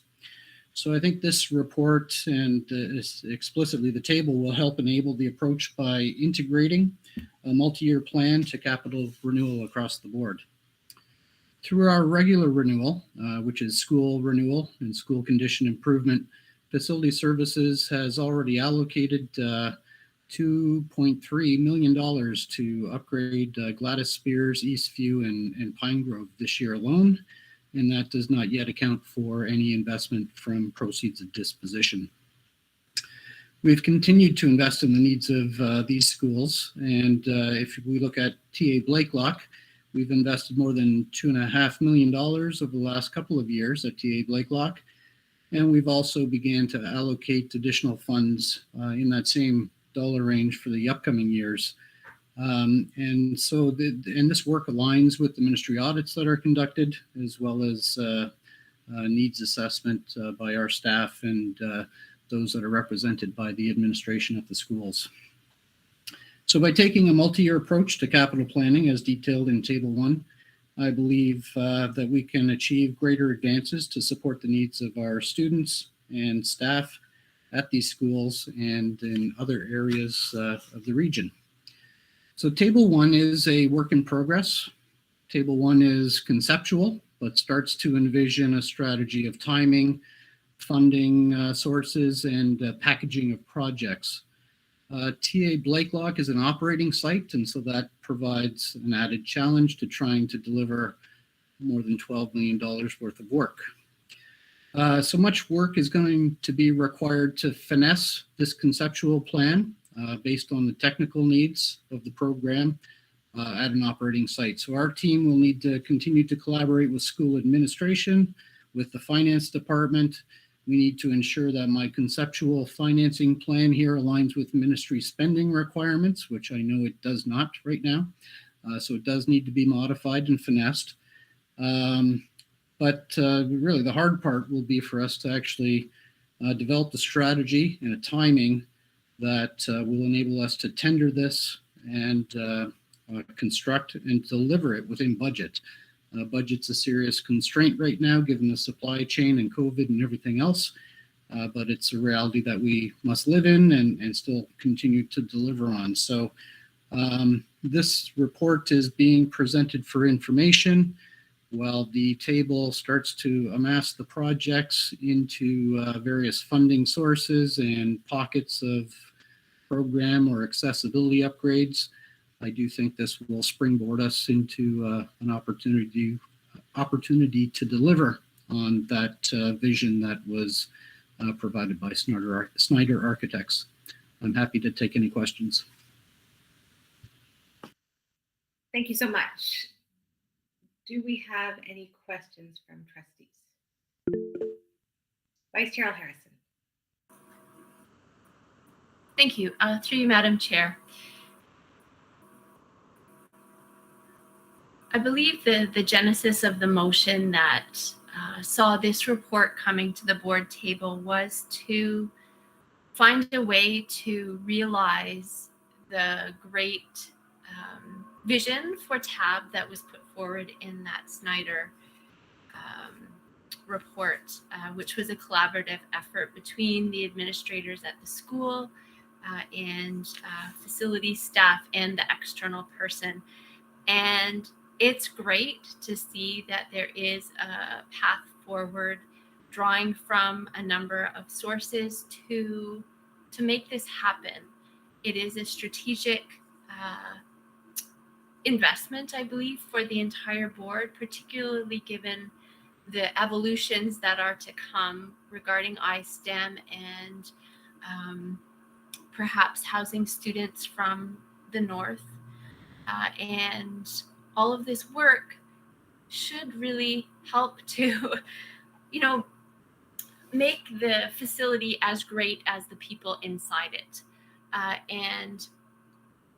So I think this report and explicitly the table will help enable the approach by integrating a multi-year plan to capital renewal across the board. Through our regular renewal, which is school renewal and school condition improvement, Facility Services has already allocated $2.3 million to upgrade Gladys Spears, Eastview, and Pine Grove this year alone. And that does not yet account for any investment from proceeds of disposition. We've continued to invest in the needs of these schools. And if we look at TA Blakelock, We've invested more than $2.5 million over the last couple of years at TA Blakelock, and we've also began to allocate additional funds in that same dollar range for the upcoming years. And this work aligns with the ministry audits that are conducted, as well as needs assessment by our staff and those that are represented by the administration at the schools. So by taking a multi-year approach to capital planning as detailed in Table 1, I believe that we can achieve greater advances to support the needs of our students and staff at these schools and in other areas of the region. So Table 1 is a work in progress. Table 1 is conceptual, but starts to envision a strategy of timing, funding sources, and packaging of projects. TA Blakelock is an operating site, and so that provides an added challenge to trying to deliver more than $12 million worth of work. So much work is going to be required to finesse this conceptual plan based on the technical needs of the program at an operating site. So our team will need to continue to collaborate with school administration, with the finance department. We need to ensure that my conceptual financing plan here aligns with ministry spending requirements, which I know it does not right now. So it does need to be modified and finessed. But really the hard part will be for us to actually develop the strategy and a timing that will enable us to tender this and construct and deliver it within budget. Budget's a serious constraint right now, given the supply chain and COVID and everything else, but it's a reality that we must live in and still continue to deliver on. So this report is being presented for information while the table starts to amass the projects into various funding sources and pockets of program or accessibility upgrades. I do think this will springboard us into an opportunity to deliver on that vision that was provided by Snyder Architects. I'm happy to take any questions. Thank you so much. Do we have any questions from trustees? Vice Chair Harrison. Thank you. Through you, Madam Chair. I believe the genesis of the motion that saw this report coming to the board table was to find a way to realize the great vision for TAB that was put forward in that Snyder report, which was a collaborative effort between the administrators at the school and facility staff and the external person. And it's great to see that there is a path forward, drawing from a number of sources to make this happen. It is a strategic investment, I believe, for the entire board, particularly given the evolutions that are to come regarding iSTEM and perhaps housing students from the north. And all of this work should really help to, make the facility as great as the people inside it. And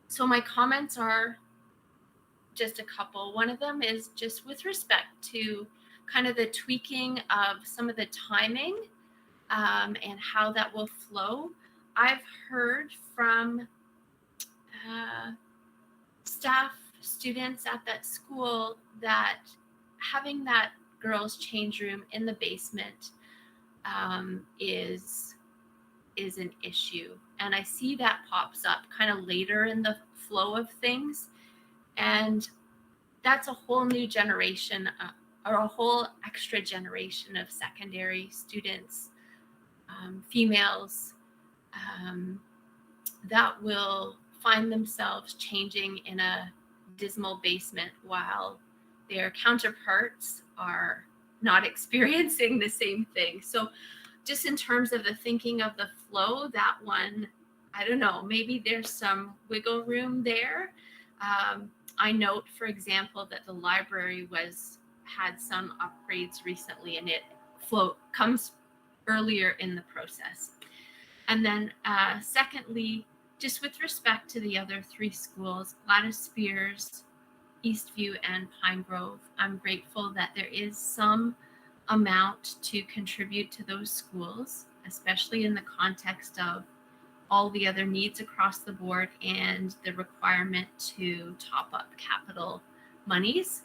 so my comments are just a couple. One of them is just with respect to kind of the tweaking of some of the timing and how that will flow. I've heard from staff, students at that school that having that girls' change room in the basement is an issue. And I see that pops up kind of later in the flow of things. And that's a whole new generation or a whole extra generation of secondary students, females, that will find themselves changing in a dismal basement while their counterparts are not experiencing the same thing. So just in terms of the thinking of the flow, that one, I don't know, maybe there's some wiggle room there. I note, for example, that the library had some upgrades recently, and it comes earlier in the process. And then secondly, just with respect to the other three schools, Gladys Spears, Eastview, and Pine Grove, I'm grateful that there is some amount to contribute to those schools, especially in the context of all the other needs across the board and the requirement to top up capital monies.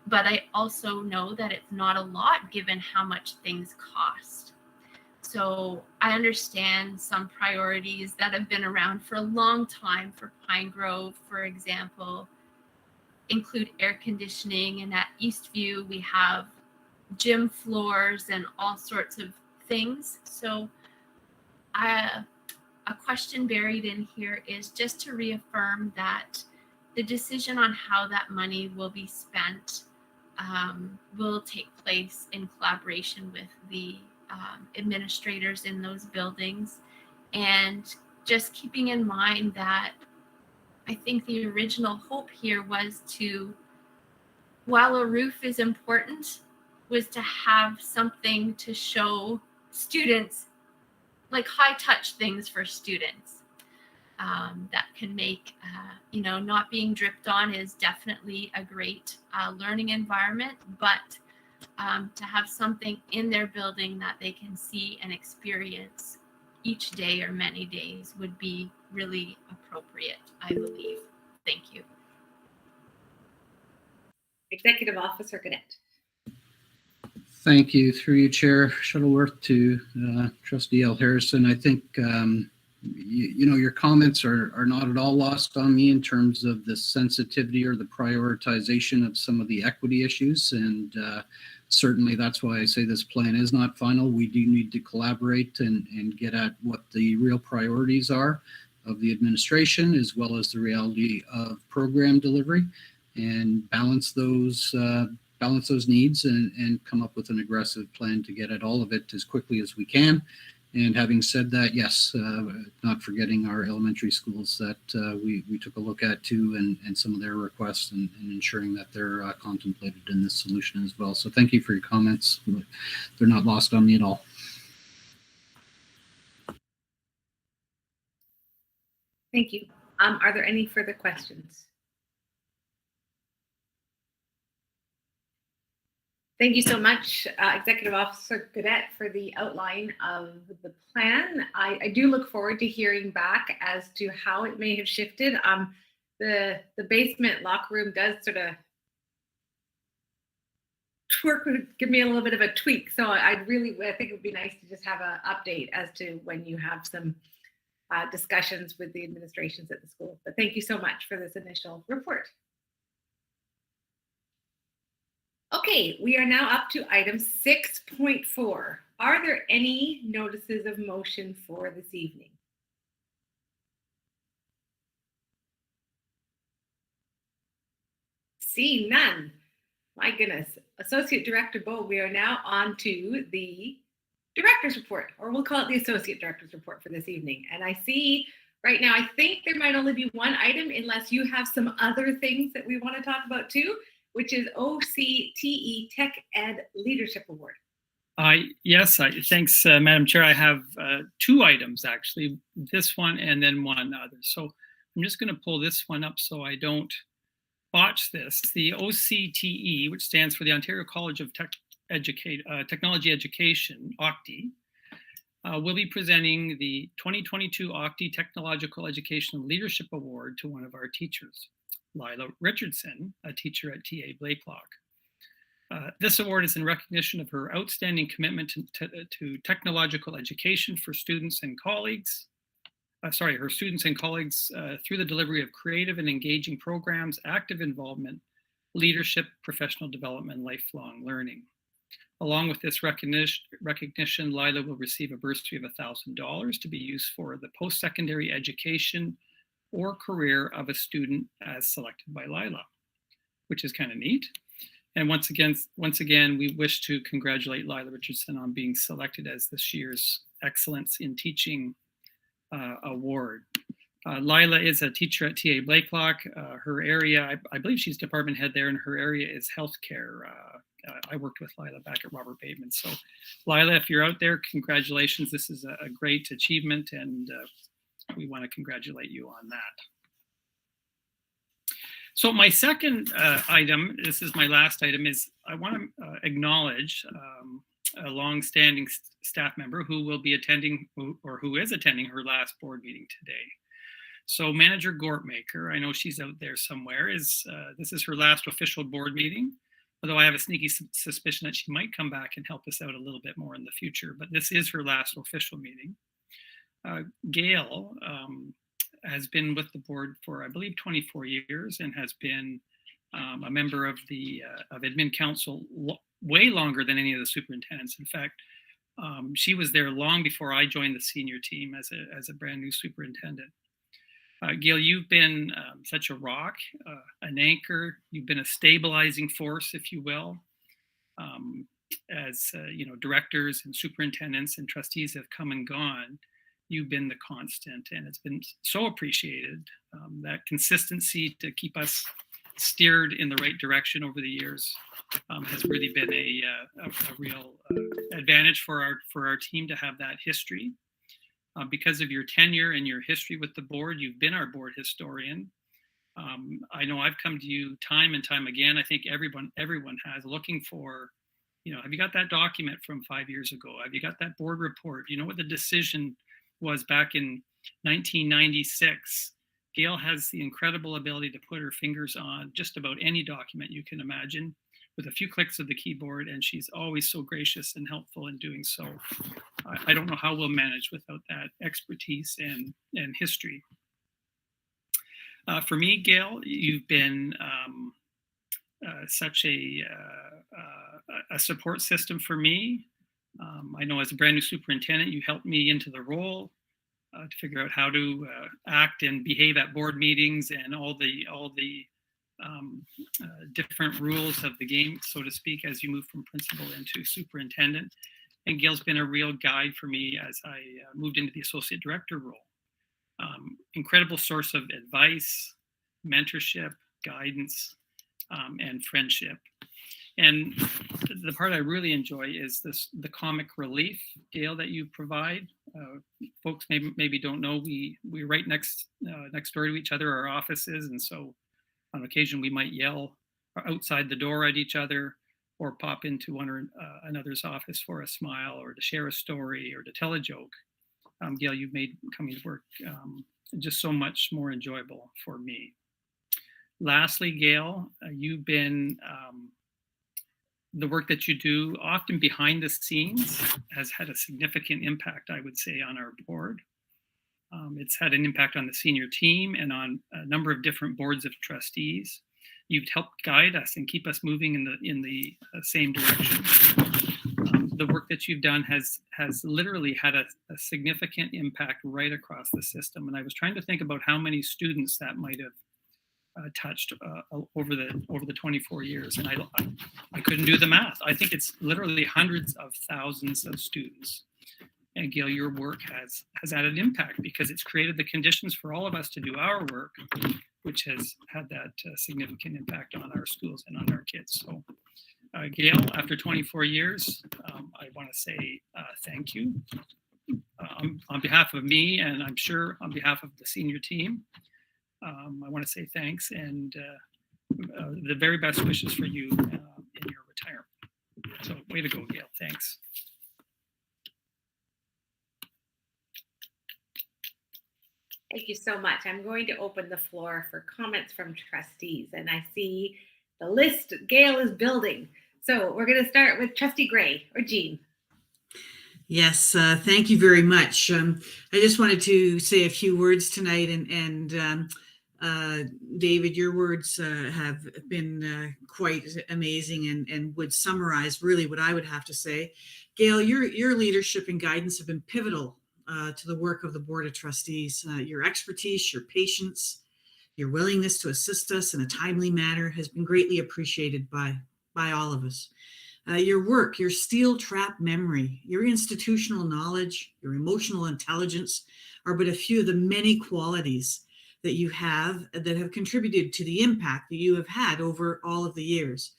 But I also know that it's not a lot given how much things cost. So I understand some priorities that have been around for a long time for Pine Grove, for example, include air conditioning, and at Eastview we have gym floors and all sorts of things. So a question buried in here is just to reaffirm that the decision on how that money will be spent will take place in collaboration with the administrators in those buildings, and just keeping in mind that I think the original hope here was to, while a roof is important, was to have something to show students, like high touch things for students that can make, not being dripped on is definitely a great learning environment, but to have something in their building that they can see and experience each day or many days would be really appropriate, I believe. Thank you. Executive Officer Cadet. Thank you. Through you, Chair Shuttleworth, to Trustee L. Harrison. I think your comments are not at all lost on me in terms of the sensitivity or the prioritization of some of the equity issues, and certainly that's why I say this plan is not final. We do need to collaborate and get at what the real priorities are of the administration, as well as the reality of program delivery, and balance those needs and come up with an aggressive plan to get at all of it as quickly as we can. And having said that, yes, not forgetting our elementary schools that we took a look at too, and some of their requests, and ensuring that they're contemplated in this solution as well. So thank you for your comments. They're not lost on me at all. Thank you. Are there any further questions? Thank you so much, Executive Officer Cadet, for the outline of the plan. I do look forward to hearing back as to how it may have shifted. The basement locker room does sort of give me a little bit of a tweak. So I think it would be nice to just have an update as to when you have some discussions with the administrations at the school. But thank you so much for this initial report. Okay, we are now up to item 6.4. Are there any notices of motion for this evening? See none. My goodness. Associate Director Bo, we are now on to the Director's Report, or we'll call it the Associate Director's Report for this evening. And I see right now, I think there might only be one item unless you have some other things that we want to talk about too, which is OCTE Tech Ed Leadership Award. Yes, thanks, Madam Chair. I have two items, actually, this one and then one other. So I'm just going to pull this one up so I don't botch this. The OCTE, which stands for the Ontario College of Technology Education, OCTE, will be presenting the 2022 OCTE Technological Education Leadership Award to one of our teachers, Lila Richardson, a teacher at TA Blakelock. This award is in recognition of her outstanding commitment to technological education for students and colleagues. Her students and colleagues through the delivery of creative and engaging programs, active involvement, leadership, professional development, and lifelong learning. Along with this recognition, Lila will receive a bursary of $1,000 to be used for the post-secondary education or career of a student as selected by Lila, which is kind of neat. And once again, we wish to congratulate Lila Richardson on being selected as this year's Excellence in Teaching Award. Lila is a teacher at TA Blakelock. Her area, I believe she's department head there, and her area is healthcare. I worked with Lila back at Robert Bateman. So Lila, if you're out there, congratulations. This is a great achievement, and we want to congratulate you on that. So my second item, this is my last item, is I want to acknowledge a long-standing staff member who will be attending, or who is attending her last board meeting today. So Manager Gortmaker, I know she's out there somewhere, this is her last official board meeting, although I have a sneaky suspicion that she might come back and help us out a little bit more in the future, but this is her last official meeting. Gail has been with the board for, I believe, 24 years and has been a member of the Admin Council way longer than any of the superintendents. In fact, she was there long before I joined the senior team as a brand new superintendent. Gail, you've been such a rock, an anchor. You've been a stabilizing force, if you will. As directors and superintendents and trustees have come and gone, you've been the constant, and it's been so appreciated. That consistency to keep us steered in the right direction over the years has really been a real advantage for our team to have that history. Because of your tenure and your history with the board, you've been our board historian. I know I've come to you time and time again. I think everyone has, looking for, have you got that document from 5 years ago? Have you got that board report? You know what the decision was back in 1996? Gail has the incredible ability to put her fingers on just about any document you can imagine with a few clicks of the keyboard, and she's always so gracious and helpful in doing so. I don't know how we'll manage without that expertise and history. For me, Gail, you've been such a support system for me. I know as a brand new superintendent, you helped me into the role to figure out how to act and behave at board meetings and all the different rules of the game, so to speak, as you move from principal into superintendent. And Gail's been a real guide for me as I moved into the associate director role. Incredible source of advice, mentorship, guidance, and friendship. And the part I really enjoy is the comic relief, Gail, that you provide. Folks maybe don't know, we're right next door to each other, our offices, and so on occasion we might yell outside the door at each other, or pop into one or another's office for a smile, or to share a story, or to tell a joke. Gail, you've made coming to work just so much more enjoyable for me. Lastly, Gail, you've been the work that you do often behind the scenes has had a significant impact, I would say, on our board. It's had an impact on the senior team and on a number of different boards of trustees. You've helped guide us and keep us moving in the same direction. The work that you've done has literally had a significant impact right across the system. And I was trying to think about how many students that might have touched over the 24 years, and I couldn't do the math. I think it's literally hundreds of thousands of students. And Gail, your work has had an impact because it's created the conditions for all of us to do our work, which has had that significant impact on our schools and on our kids. So Gail, after 24 years, I want to say thank you on behalf of me, and I'm sure on behalf of the senior team. I want to say thanks and the very best wishes for you in your retirement. So way to go, Gail. Thanks. Thank you so much. I'm going to open the floor for comments from trustees, and I see the list Gail is building. So we're going to start with Trustee Gray or Jean. Yes, thank you very much. I just wanted to say a few words tonight, and David, your words have been quite amazing and would summarize really what I would have to say. Gail, your leadership and guidance have been pivotal to the work of the Board of Trustees. Your expertise, your patience, your willingness to assist us in a timely manner has been greatly appreciated by all of us. Your work, your steel trap memory, your institutional knowledge, your emotional intelligence are but a few of the many qualities that you have that have contributed to the impact that you have had over all of the years.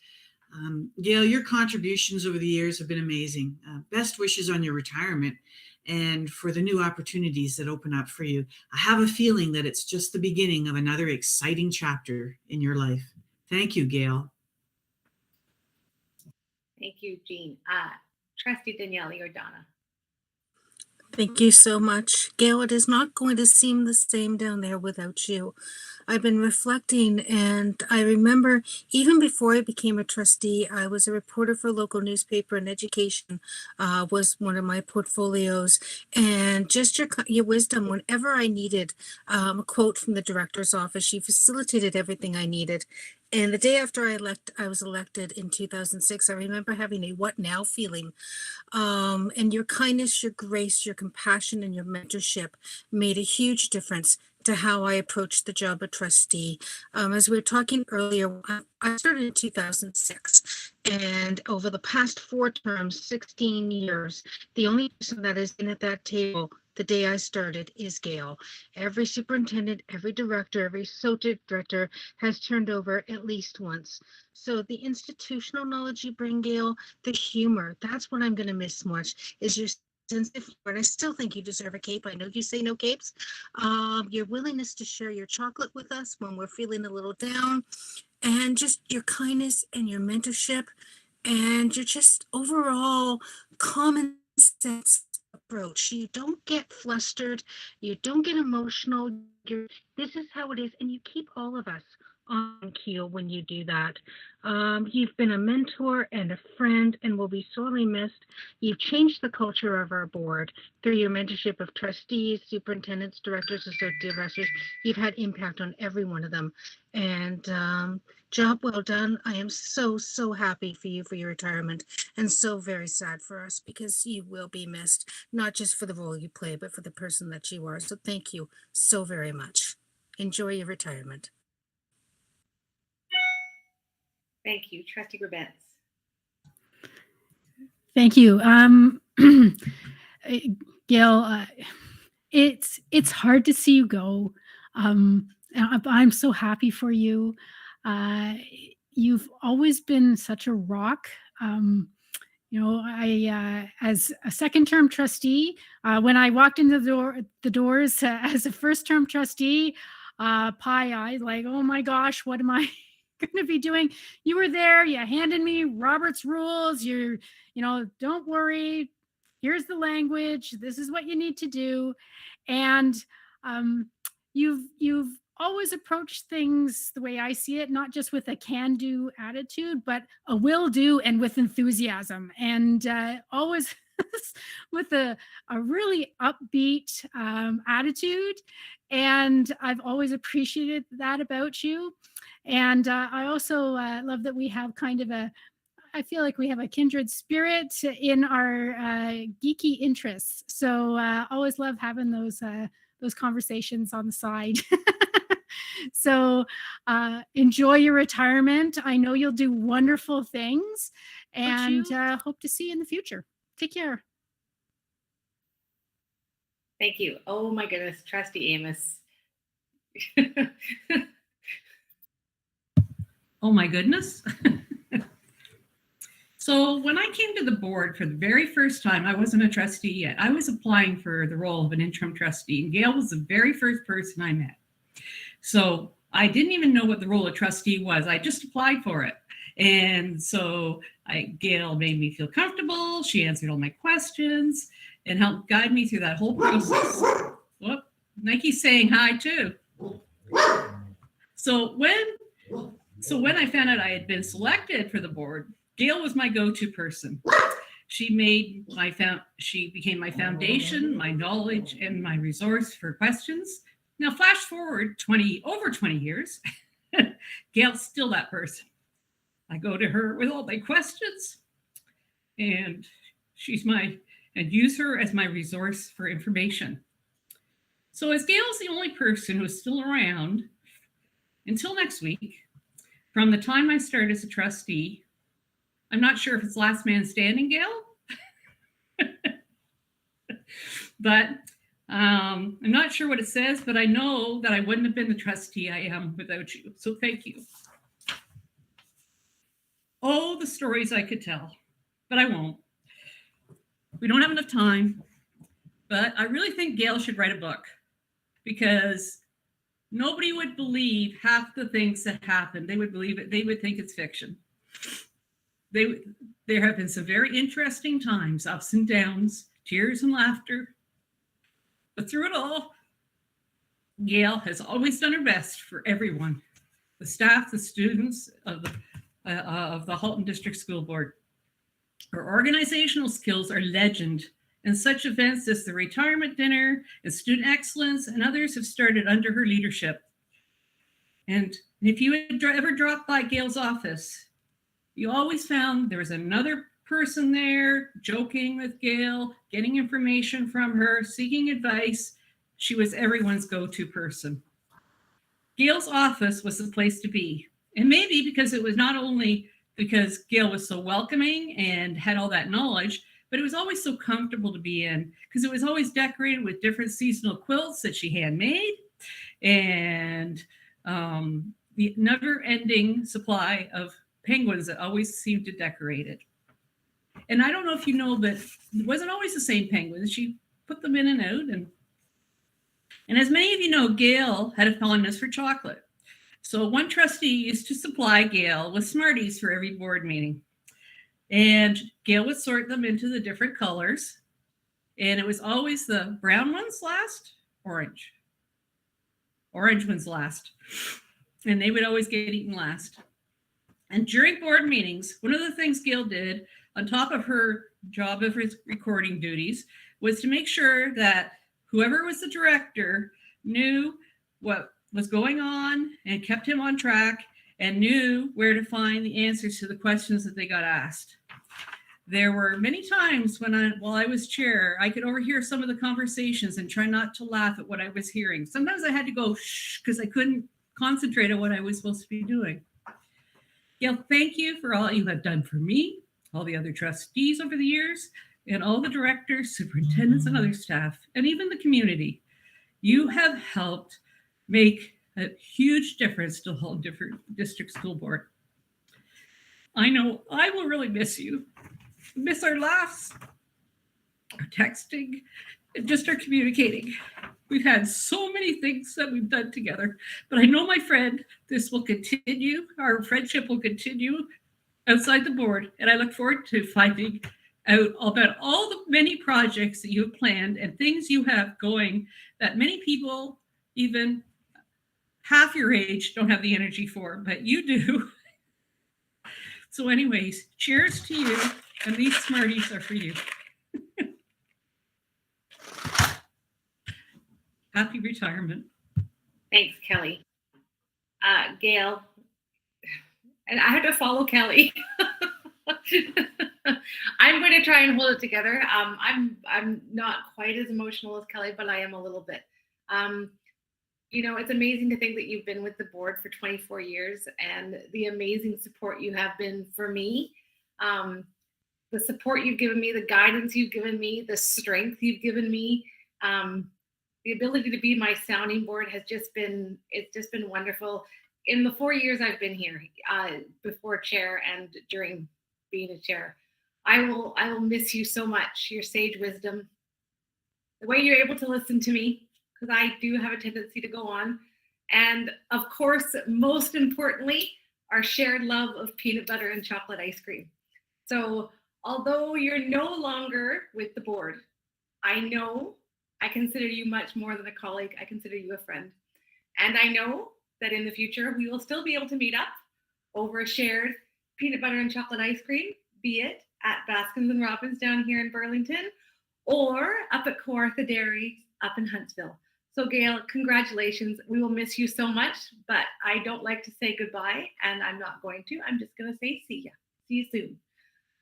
Gail, your contributions over the years have been amazing. Best wishes on your retirement and for the new opportunities that open up for you. I have a feeling that it's just the beginning of another exciting chapter in your life. Thank you, Gail. Thank you, Jean. Trustee Danielle Giordana. Thank you so much. Gail, it is not going to seem the same down there without you. I've been reflecting, and I remember even before I became a trustee, I was a reporter for a local newspaper, and education was one of my portfolios. And just your wisdom, whenever I needed a quote from the director's office, you facilitated everything I needed. And the day after I was elected in 2006, I remember having a what now feeling. And your kindness, your grace, your compassion, and your mentorship made a huge difference to how I approached the job of trustee. As we were talking earlier, I started in 2006, and over the past 4 terms, 16 years, the only person that is in at that table the day I started is Gail. Every superintendent, every director, every associate director has turned over at least once. So the institutional knowledge you bring, Gail, the humor, that's what I'm going to miss much, is your sense of humor. And I still think you deserve a cape. I know you say no capes. Your willingness to share your chocolate with us when we're feeling a little down, and just your kindness and your mentorship, and your just overall common sense approach. You don't get flustered, you don't get emotional. This is how it is, and you keep all of us on cue when you do that. You've been a mentor and a friend and will be sorely missed. You've changed the culture of our board through your mentorship of trustees, superintendents, directors, associate directors. You've had impact on every one of them. And job well done. I am so, so happy for you for your retirement, and so very sad for us, because you will be missed, not just for the role you play, but for the person that you are. So thank you so very much. Enjoy your retirement. Thank you. Trustee Gribetz. Thank you. Gail, it's hard to see you go. I'm so happy for you. You've always been such a rock. I as a second term trustee, when I walked into the doors as a first term trustee, pie-eyed, like, oh my gosh, what am I going to be doing? You were there, you handed me Robert's rules. Don't worry, here's the language, this is what you need to do. And you've always approached things the way I see it, not just with a can-do attitude, but a will-do and with enthusiasm, and always with a really upbeat attitude. And I've always appreciated that about you. And I also love that we have I feel like we have a kindred spirit in our geeky interests. So always love having those conversations on the side. So enjoy your retirement. I know you'll do wonderful things, and hope to see you in the future. Take care. Thank you. Oh my goodness, Trustee Amos. Oh my goodness. So when I came to the board for the very first time, I wasn't a trustee yet. I was applying for the role of an interim trustee, and Gail was the very first person I met. So I didn't even know what the role of trustee was. I just applied for it. And so Gail made me feel comfortable. She answered all my questions and helped guide me through that whole process. Whoop, Nike's saying hi too. So when I found out I had been selected for the board, Gail was my go-to person. She became my foundation, my knowledge, and my resource for questions. Now, flash forward over 20 years, Gail's still that person. I go to her with all my questions, and use her as my resource for information. So as Gail's the only person who's still around until next week, from the time I start as a trustee I'm not sure if it's last man standing, Gail. But I'm not sure what it says, but I know that I wouldn't have been the trustee I am without you. So thank you. Oh, the stories I could tell, but I won't. We don't have enough time, but I really think Gail should write a book, because nobody would believe half the things that happened. They would believe it. They would think it's fiction. There have been some very interesting times, ups and downs, tears and laughter. But through it all, Gail has always done her best for everyone, the staff, the students of the Halton District School Board. Her organizational skills are legend, and such events as the retirement dinner and student excellence and others have started under her leadership. And if you had ever dropped by Gail's office, you always found there was another person there joking with Gail, getting information from her, seeking advice. She was everyone's go-to person. Gail's office was the place to be. And maybe because it was not only because Gail was so welcoming and had all that knowledge, but it was always so comfortable to be in, because it was always decorated with different seasonal quilts that she handmade, and the never-ending supply of penguins that always seemed to decorate it. And I don't know if you know, but it wasn't always the same penguins. She put them in and out. And as many of you know, Gail had a fondness for chocolate. So one trustee used to supply Gail with Smarties for every board meeting. And Gail would sort them into the different colors. And it was always the brown ones last, orange ones last. And they would always get eaten last. And during board meetings, one of the things Gail did, on top of her job of recording duties, was to make sure that whoever was the director knew what was going on and kept him on track and knew where to find the answers to the questions that they got asked. There were many times when while I was chair, I could overhear some of the conversations and try not to laugh at what I was hearing. Sometimes I had to go shh, because I couldn't concentrate on what I was supposed to be doing. Gail, thank you for all you have done for me, all the other trustees over the years, and all the directors, superintendents, and other staff, and even the community. You have helped make a huge difference to the whole district school board. I know I will really miss you, miss our laughs, our texting, and just our communicating. We've had so many things that we've done together, but I know, my friend, this will continue. Our friendship will continue outside the board, and I look forward to finding out about all the many projects that you have planned and things you have going that many people, even half your age, don't have the energy for, but you do. So anyways, cheers to you, and these Smarties are for you. Happy retirement. Thanks, Kelly. Gail, and I had to follow Kelly. I'm going to try and hold it together. I'm not quite as emotional as Kelly, but I am a little bit. You know, it's amazing to think that you've been with the board for 24 years and the amazing support you have been for me. The support you've given me, the guidance you've given me, the strength you've given me. The ability to be my sounding board has just been, it's just been wonderful. In the 4 years I've been here, before chair and during being a chair, I will miss you so much, your sage wisdom, the way you're able to listen to me, because I do have a tendency to go on. And of course, most importantly, our shared love of peanut butter and chocolate ice cream. So although you're no longer with the board, I know I consider you much more than a colleague. I consider you a friend. And I know that in the future, we will still be able to meet up over a shared peanut butter and chocolate ice cream, be it at Baskins and Robbins down here in Burlington, or up at Kawartha Dairy up in Huntsville. So Gail, congratulations. We will miss you so much, but I don't like to say goodbye, and I'm not going to. I'm just going to say see ya. See you soon.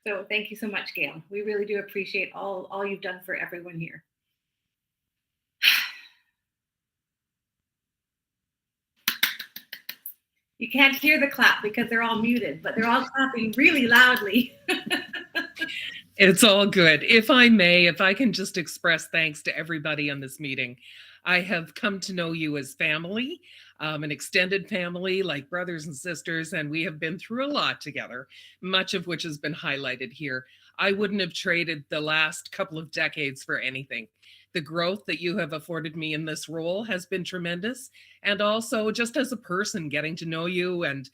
So thank you so much, Gail. We really do appreciate all you've done for everyone here. You can't hear the clap because they're all muted, but they're all clapping really loudly. It's all good. If I may, if I can just express thanks to everybody on this meeting. I have come to know you as family, an extended family like brothers and sisters, and we have been through a lot together, much of which has been highlighted here. I wouldn't have traded the last couple of decades for anything. The growth that you have afforded me in this role has been tremendous. And also just as a person, getting to know you and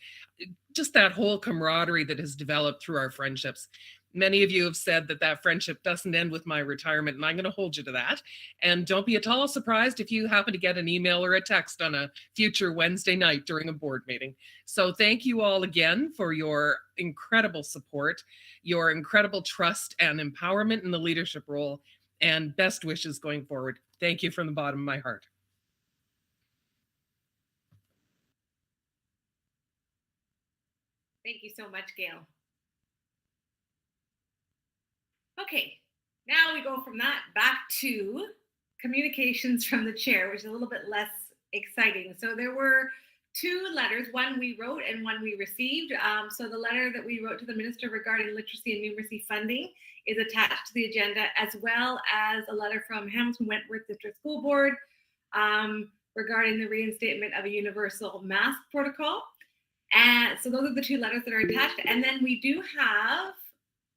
just that whole camaraderie that has developed through our friendships. Many of you have said that that friendship doesn't end with my retirement, and I'm going to hold you to that. And don't be at all surprised if you happen to get an email or a text on a future Wednesday night during a board meeting. So thank you all again for your incredible support, your incredible trust and empowerment in the leadership role, and best wishes going forward. Thank you from the bottom of my heart. Thank you so much, Gail. Okay, now we go from that back to communications from the chair, which is a little bit less exciting. So there were two letters, one we wrote and one we received. So the letter that we wrote to the minister regarding literacy and numeracy funding is attached to the agenda, as well as a letter from Hamilton Wentworth District School Board regarding the reinstatement of a universal mask protocol. And so those are the two letters that are attached. And then we do have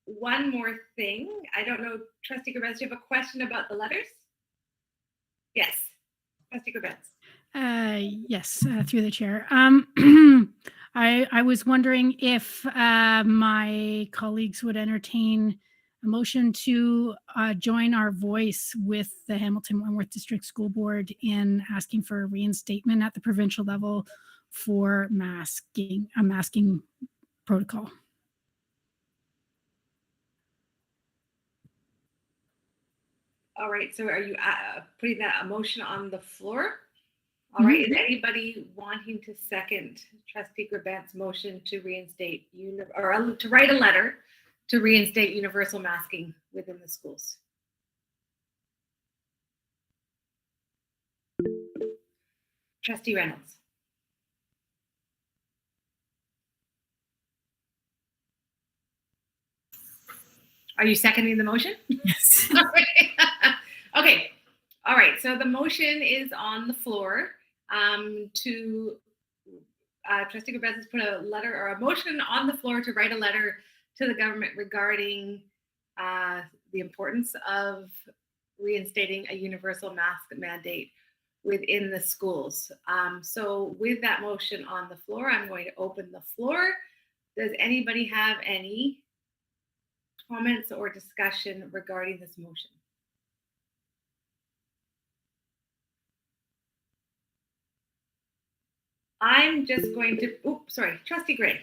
one more thing. I don't know, Trustee Gerbetz, do you have a question about the letters? Yes, Trustee Gerbetz. Yes, through the chair. I was wondering if my colleagues would entertain a motion to join our voice with the Hamilton Wentworth District School Board in asking for a reinstatement at the provincial level for a masking protocol. All right, so are you putting that motion on the floor? All right, is anybody wanting to second Trustee Gerbetz's motion to reinstate or to write a letter to reinstate universal masking within the schools? Trustee Reynolds. Are you seconding the motion? Yes. Okay. All right. So the motion is on the floor to Trustee Gerbetz has put a letter or a motion on the floor to write a letter to the government regarding the importance of reinstating a universal mask mandate within the schools. So with that motion on the floor, I'm going to open the floor. Does anybody have any comments or discussion regarding this motion? I'm just going to, Trustee Gray.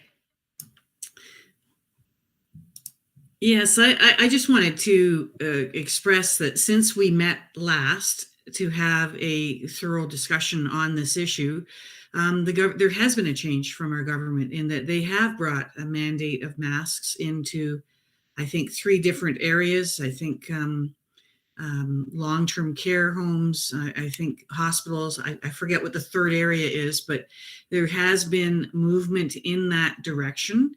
Yes, I just wanted to express that since we met last to have a thorough discussion on this issue, there has been a change from our government in that they have brought a mandate of masks into, I think, 3 different areas. I think long-term care homes, I think hospitals, I forget what the 3rd area is, but there has been movement in that direction.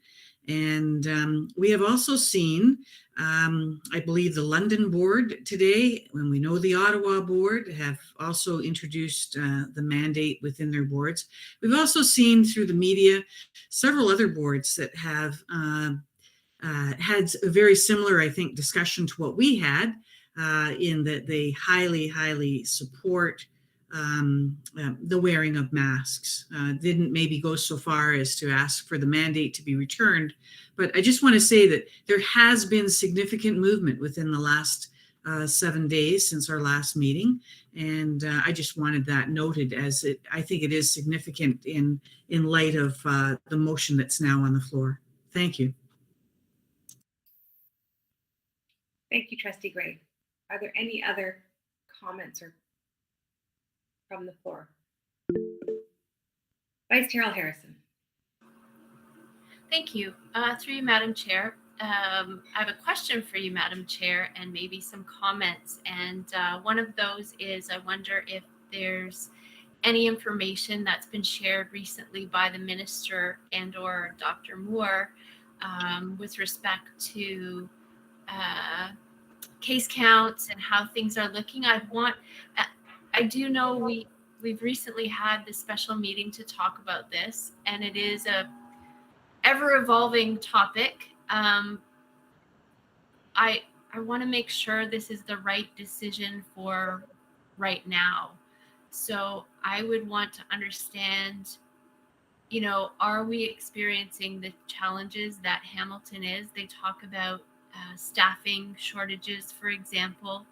And we have also seen, I believe the London board today, when we know the Ottawa board have also introduced the mandate within their boards. We've also seen through the media several other boards that have had a very similar, I think, discussion to what we had, in that they highly support the wearing of masks. Didn't maybe go so far as to ask for the mandate to be returned, but I just want to say that there has been significant movement within the last 7 days since our last meeting, and I just wanted that noted, as I think it is significant in light of the motion that's now on the floor. Thank you. Thank you, Trustee Gray. Are there any other comments or from the floor? Vice Chair Harrison. Thank you. Through you, Madam Chair. I have a question for you, Madam Chair, and maybe some comments. And one of those is, I wonder if there's any information that's been shared recently by the minister and or Dr. Moore with respect to case counts and how things are looking. I do know we've recently had this special meeting to talk about this, and it is a ever evolving topic. I want to make sure this is the right decision for right now. So I would want to understand, are we experiencing the challenges that Hamilton is? They talk about staffing shortages, for example,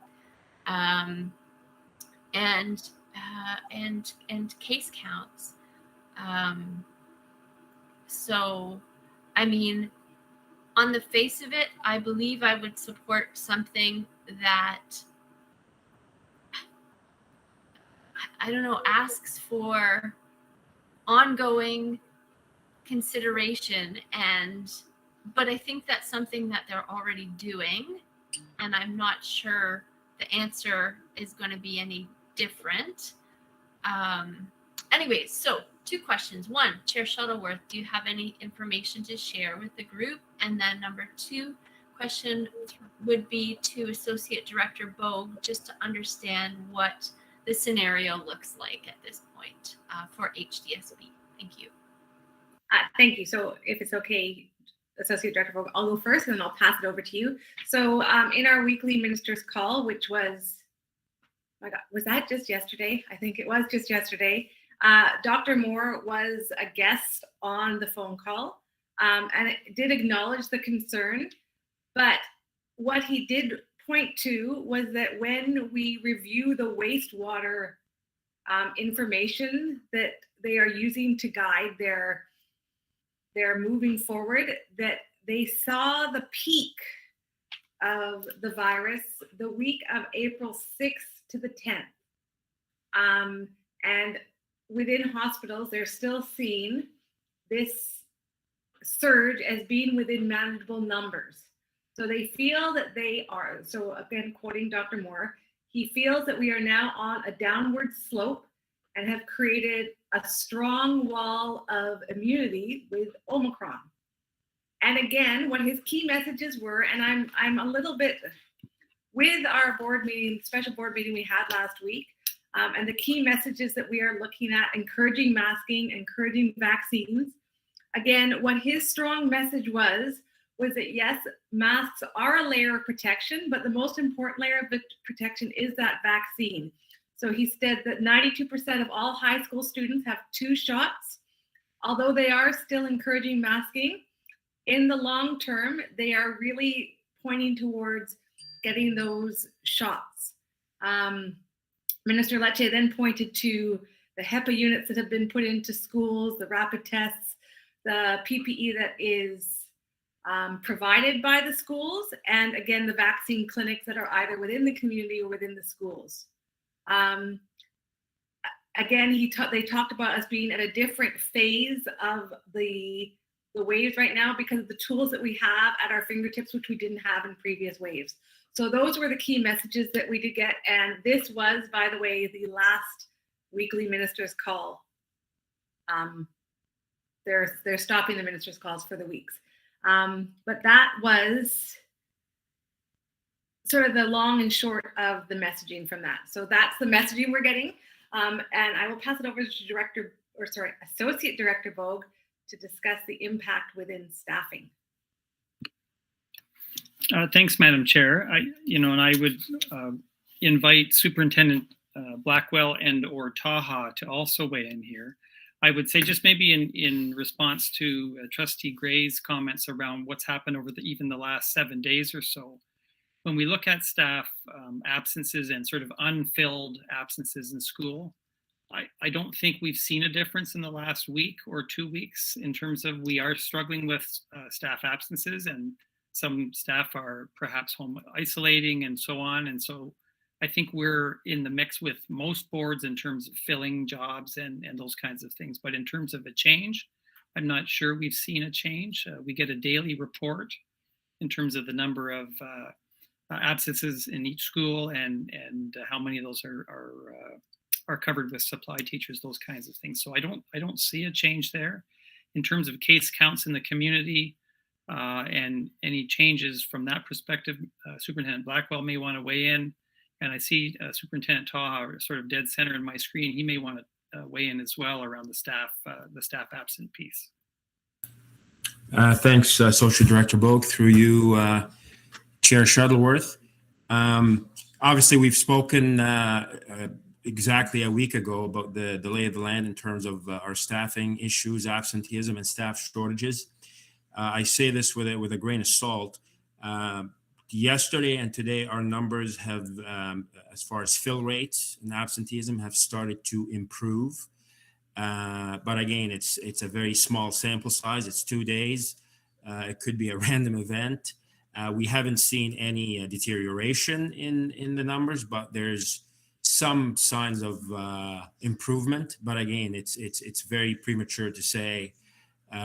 and case counts. So, I mean, on the face of it, I believe I would support something that, I don't know, asks for ongoing consideration, but I think that's something that they're already doing, and I'm not sure the answer is going to be any different. Anyways, so 2 questions. 1, Chair Shuttleworth, do you have any information to share with the group? And then number 2 question would be to Associate Director Bogue, just to understand what the scenario looks like at this point for HDSB. Thank you. Thank you. So if it's okay, Associate Director Bogue, I'll go first and then I'll pass it over to you. So in our weekly ministers call, which was, oh my God, was that just yesterday? I think it was just yesterday. Dr. Moore was a guest on the phone call, and it did acknowledge the concern, but what he did point to was that when we review the wastewater information that they are using to guide their moving forward, that they saw the peak of the virus the week of April 6th to the 10th. And within hospitals, they're still seeing this surge as being within manageable numbers. So they feel that they are, so again, quoting Dr. Moore, he feels that we are now on a downward slope and have created a strong wall of immunity with Omicron. And again, what his key messages were, and I'm a little bit with our board meeting, special board meeting we had last week, and the key messages that we are looking at, encouraging masking, encouraging vaccines. Again, what his strong message was that yes, masks are a layer of protection, but the most important layer of protection is that vaccine. So he said that 92% of all high school students have 2 shots. Although they are still encouraging masking, in the long term, they are really pointing towards getting those shots. Minister Lecce then pointed to the HEPA units that have been put into schools, the rapid tests, the PPE that is provided by the schools, and again, the vaccine clinics that are either within the community or within the schools. Again, they talked about us being at a different phase of the waves right now because of the tools that we have at our fingertips, which we didn't have in previous waves. So those were the key messages that we did get. And this was, by the way, the last weekly ministers call. They're stopping the ministers calls for the weeks. But that was sort of the long and short of the messaging from that. So that's the messaging we're getting. And I will pass it over to Associate Director Bogue to discuss the impact within staffing. Thanks, Madam Chair. I would invite Superintendent Blackwell and or Taha to also weigh in here. I would say just maybe in response to Trustee Gray's comments around what's happened over even the last 7 days or so. When we look at staff absences and sort of unfilled absences in school, I don't think we've seen a difference in the last week or 2 weeks in terms of we are struggling with staff absences, and some staff are perhaps home isolating and so on. And so I think we're in the mix with most boards in terms of filling jobs and those kinds of things. But in terms of a change, I'm not sure we've seen a change. We get a daily report in terms of the number of absences in each school and how many of those are are covered with supply teachers, those kinds of things. So I don't see a change there. In terms of case counts in the community and any changes from that perspective, Superintendent Blackwell may want to weigh in. And I see Superintendent Taha sort of dead center in my screen. He may want to weigh in as well around the staff absent piece. Thanks, Social Director Bogue, through you, Chair Shuttleworth. Obviously, we've spoken exactly a week ago about the lay of the land in terms of our staffing issues, absenteeism, and staff shortages. I say this with a grain of salt. Yesterday and today, our numbers have, as far as fill rates and absenteeism, have started to improve. But again, it's a very small sample size. It's 2 days. It could be a random event. We haven't seen any deterioration in the numbers, but there's some signs of improvement. But again, it's very premature to say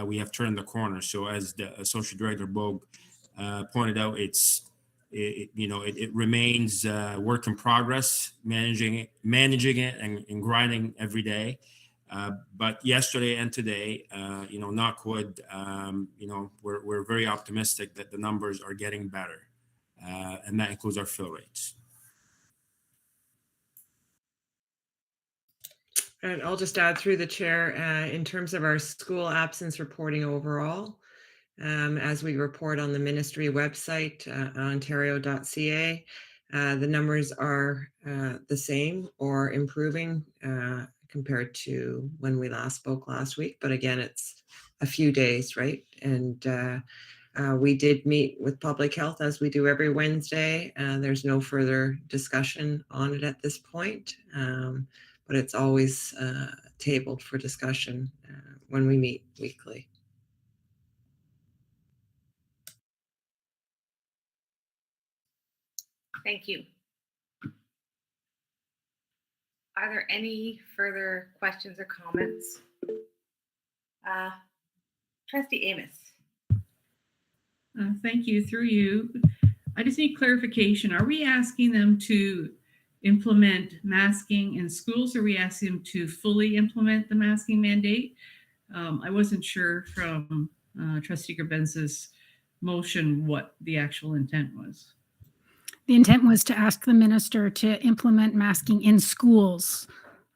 we have turned the corner. So as the Associate Director Bogue pointed out, it remains work in progress, managing it and grinding every day. But yesterday and today, knock wood, we're very optimistic that the numbers are getting better, and that includes our fill rates. And I'll just add through the chair, in terms of our school absence reporting overall, as we report on the ministry website, ontario.ca, the numbers are the same or improving compared to when we last spoke last week. But again, it's a few days, right? And we did meet with public health as we do every Wednesday. There's no further discussion on it at this point, but it's always tabled for discussion when we meet weekly. Thank you. Are there any further questions or comments? Trustee Amos. Thank you. Through you, I just need clarification. Are we asking them to implement masking in schools, or are we asking them to fully implement the masking mandate? I wasn't sure from Trustee Gerbenz's motion what the actual intent was. The intent was to ask the minister to implement masking in schools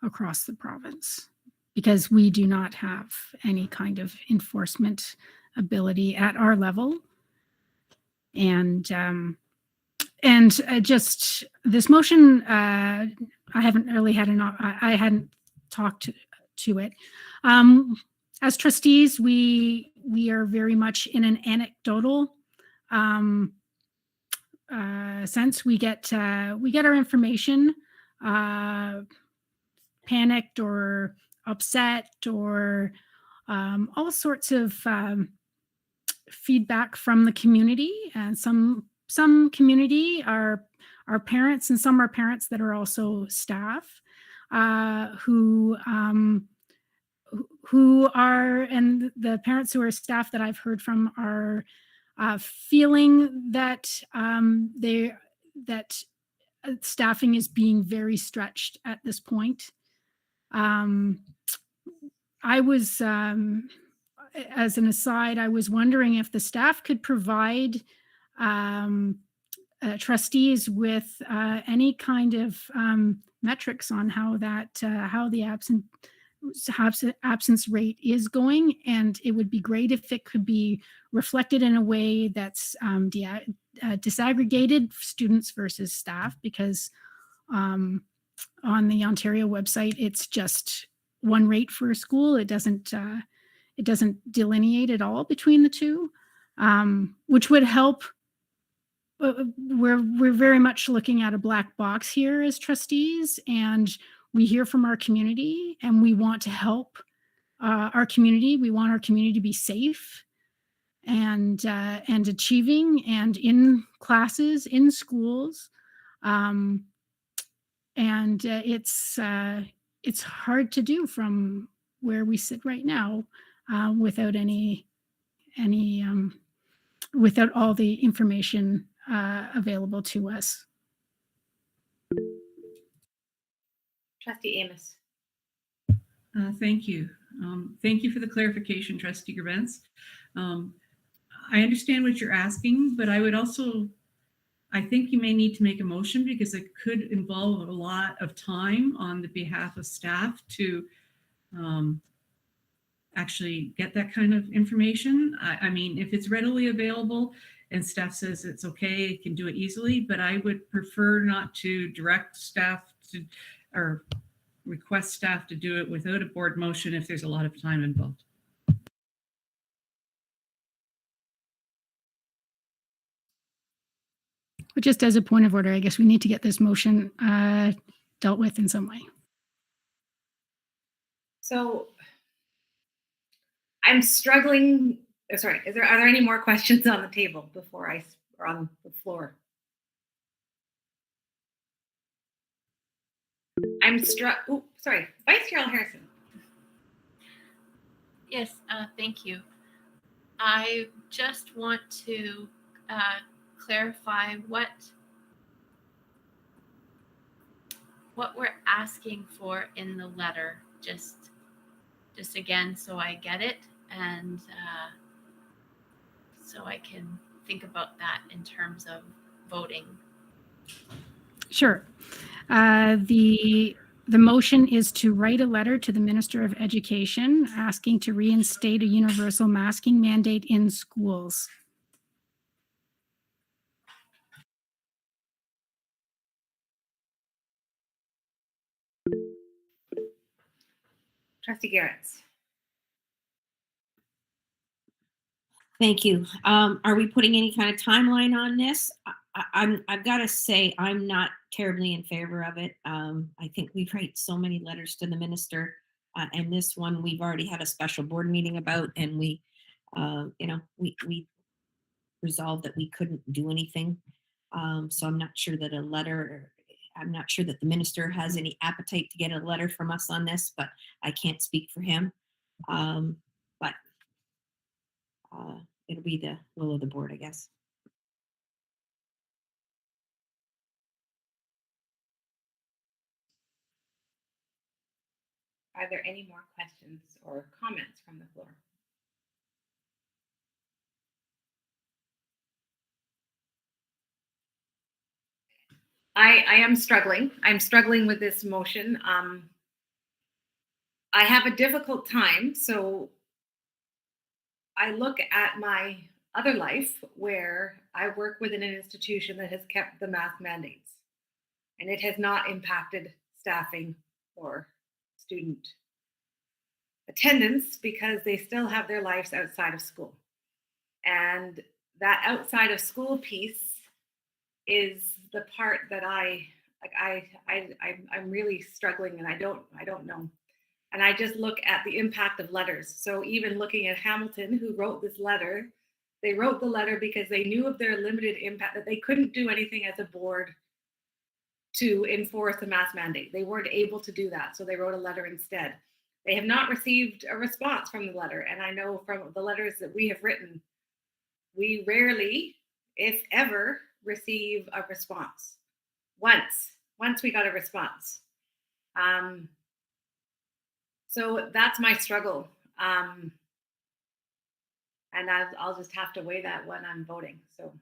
across the province, because we do not have any kind of enforcement ability at our level. And just this motion, I haven't really had I hadn't talked to it. As trustees, we are very much in an anecdotal sense. We get our information panicked or upset or all sorts of feedback from the community, and some community are parents, and some are parents that are also staff who are, and the parents who are staff that I've heard from are feeling that that staffing is being very stretched at this point. I was, as an aside, I was wondering if the staff could provide trustees with any kind of metrics on how the absence rate is going, and it would be great if it could be reflected in a way that's disaggregated students versus staff, because on the Ontario website it's just one rate for a school. It doesn't delineate at all between the two, which would help. We're very much looking at a black box here as trustees, and we hear from our community, and we want to help our community. We want our community to be safe and achieving, and in classes, in schools, and it's hard to do from where we sit right now without without all the information available to us. Trustee Amos. Thank you. Thank you for the clarification, Trustee Gerbentz. I understand what you're asking, but I would also, I think you may need to make a motion because it could involve a lot of time on the behalf of staff to actually get that kind of information. I mean, if it's readily available and staff says it's okay, it can do it easily, but I would prefer not to direct staff to, or request staff to do it without a board motion if there's a lot of time involved. But just as a point of order, I guess we need to get this motion dealt with in some way. So I'm struggling. Sorry, are there any more questions on the table before or on the floor? Oh, sorry, Vice Chair Harrison. Yes, thank you. I just want to clarify what we're asking for in the letter, just again, so I get it, and so I can think about that in terms of voting. Sure. The motion is to write a letter to the Minister of Education asking to reinstate a universal masking mandate in schools. Trustee Garretts. Thank you. Are we putting any kind of timeline on this? I've got to say, I'm not terribly in favor of it. I think we write so many letters to the minister, and this one we've already had a special board meeting about, and we resolved that we couldn't do anything. So I'm not sure that I'm not sure that the minister has any appetite to get a letter from us on this, but I can't speak for him. But it'll be the will of the board, I guess. Are there any more questions or comments from the floor? I am struggling. I'm struggling with this motion. I have a difficult time. So I look at my other life where I work within an institution that has kept the mask mandates, and it has not impacted staffing or student attendance because they still have their lives outside of school. And that outside of school piece is the part that I'm really struggling, and I don't know. And I just look at the impact of letters. So even looking at Hamilton, who wrote this letter, they wrote the letter because they knew of their limited impact, that they couldn't do anything as a board to enforce the mask mandate. They weren't able to do that. So they wrote a letter instead. They have not received a response from the letter. And I know from the letters that we have written, we rarely, if ever, receive a response. Once we got a response. So that's my struggle. And I'll just have to weigh that when I'm voting. So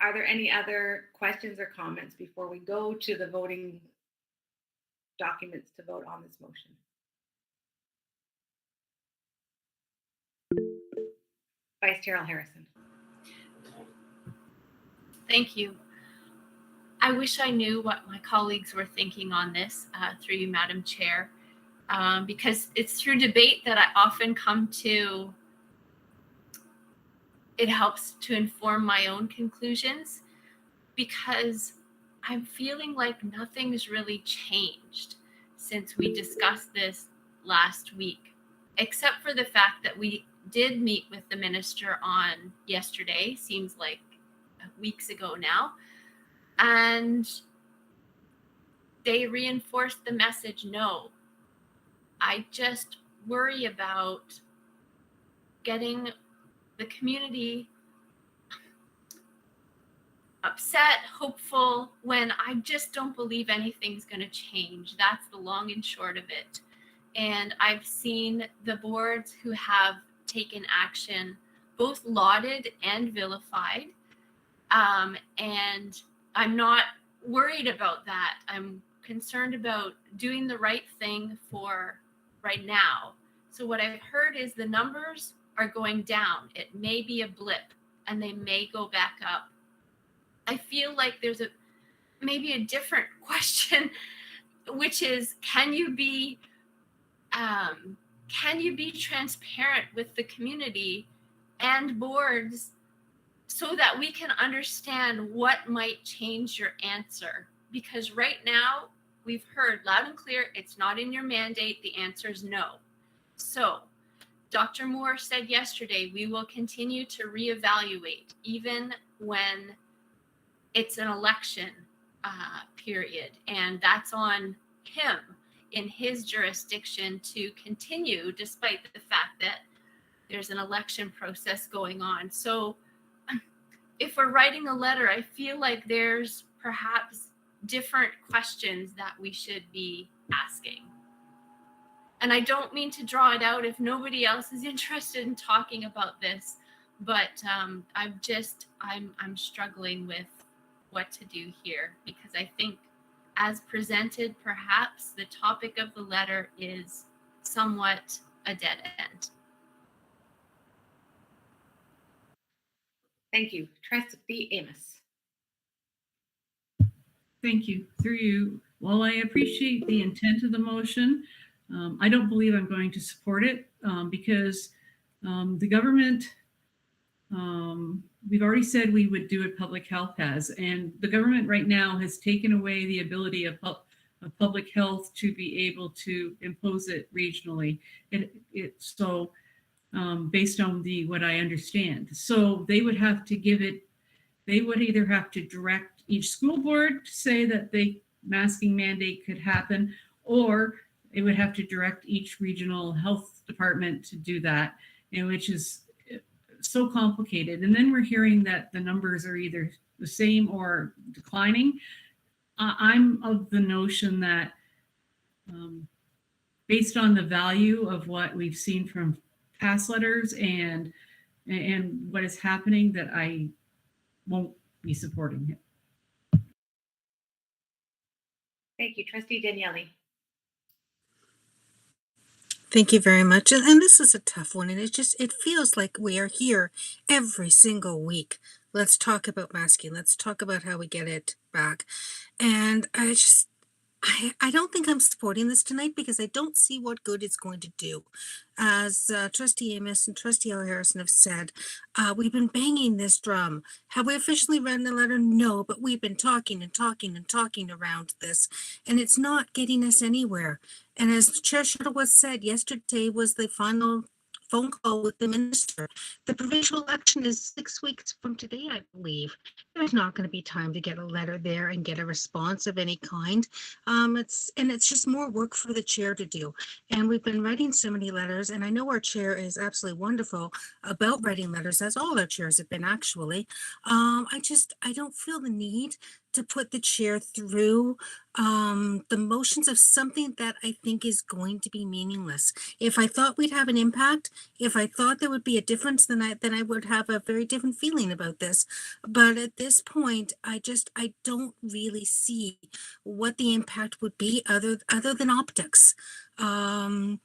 are there any other questions or comments before we go to the voting documents to vote on this motion? Vice Chair Harrison. Thank you. I wish I knew what my colleagues were thinking on this through you, Madam Chair, because it's through debate that I often come to, it helps to inform my own conclusions, because I'm feeling like nothing's really changed since we discussed this last week, except for the fact that we did meet with the minister on yesterday, seems like weeks ago now, and they reinforced the message, no. I just worry about getting the community upset, hopeful, when I just don't believe anything's going to change. That's the long and short of it. And I've seen the boards who have taken action both lauded and vilified. And I'm not worried about that. I'm concerned about doing the right thing for right now. So what I've heard is the numbers are going down. It may be a blip and they may go back up. I feel like there's maybe a different question, which is, can you be transparent with the community and boards so that we can understand what might change your answer? Because right now we've heard loud and clear, it's not in your mandate. The answer is no. So Dr. Moore said yesterday, we will continue to reevaluate even when it's an election period. And that's on him in his jurisdiction to continue despite the fact that there's an election process going on. So if we're writing a letter, I feel like there's perhaps different questions that we should be asking. And I don't mean to draw it out if nobody else is interested in talking about this, but I'm struggling with what to do here, because I think as presented, perhaps the topic of the letter is somewhat a dead end. Thank you. Trustee Amos. Thank you. Through you. While I appreciate the intent of the motion, I don't believe I'm going to support it because the government, we've already said we would do it, public health has, and the government right now has taken away the ability of public health to be able to impose it regionally. So based on what I understand. So they would have to they would either have to direct each school board to say that the masking mandate could happen, or it would have to direct each regional health department to do that, which is so complicated. And then we're hearing that the numbers are either the same or declining. I'm of the notion that based on the value of what we've seen from past letters and what is happening, that I won't be supporting it. Thank you. Trustee Daniele. Thank you very much. And this is a tough one. And it feels like we are here every single week. Let's talk about masking. Let's talk about how we get it back. And I don't think I'm supporting this tonight because I don't see what good it's going to do. As Trustee Amos and Trustee Harrison have said, we've been banging this drum. Have we officially read the letter? No, but we've been talking and talking and talking around this, and it's not getting us anywhere. And as Chair Shuttleworth said, yesterday was the final phone call with the minister. The provincial election is 6 weeks from today, I believe. There's not going to be time to get a letter there and get a response of any kind. It's just more work for the chair to do. And we've been writing so many letters, and I know our chair is absolutely wonderful about writing letters, as all our chairs have been actually. I don't feel the need to put the chair through the motions of something that I think is going to be meaningless. If I thought we'd have an impact, if I thought there would be a difference, then I would have a very different feeling about this. But at this point, I don't really see what the impact would be other than optics. I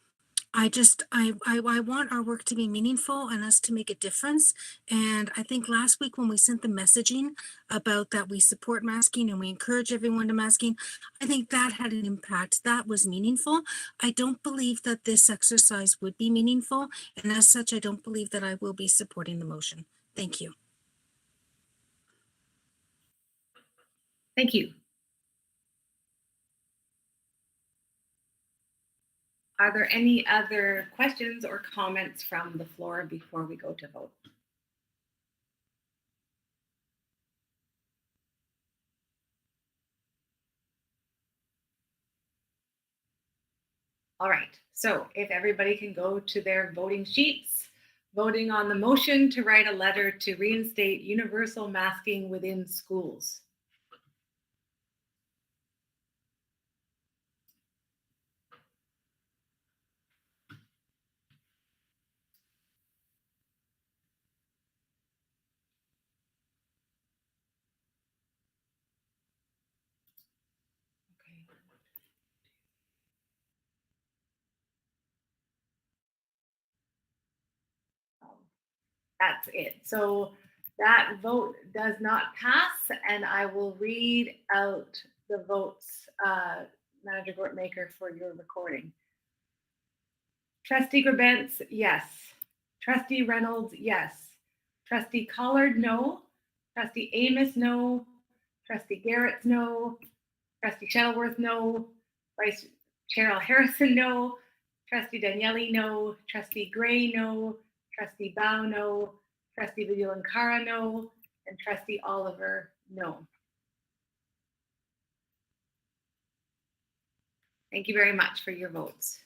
want our work to be meaningful and us to make a difference. And I think last week when we sent the messaging about that we support masking and we encourage everyone to masking, I think that had an impact. That was meaningful. I don't believe that this exercise would be meaningful. And as such, I don't believe that I will be supporting the motion. Thank you. Thank you. Are there any other questions or comments from the floor before we go to vote? All right, so if everybody can go to their voting sheets, Voting on the motion to write a letter to reinstate universal masking within schools. That's it. So that vote does not pass, and I will read out the votes, Manager Gortmaker, for your recording. Trustee Grabentz, yes. Trustee Reynolds, yes. Trustee Collard, no. Trustee Amos, no. Trustee Garrett, no. Trustee Shuttleworth, no. Vice Chair Harrison, no. Trustee Daniele, no. Trustee Gray, no. Trustee Bao, no. Trustee Vigilankara, no. And Trustee Oliver, no. Thank you very much for your votes.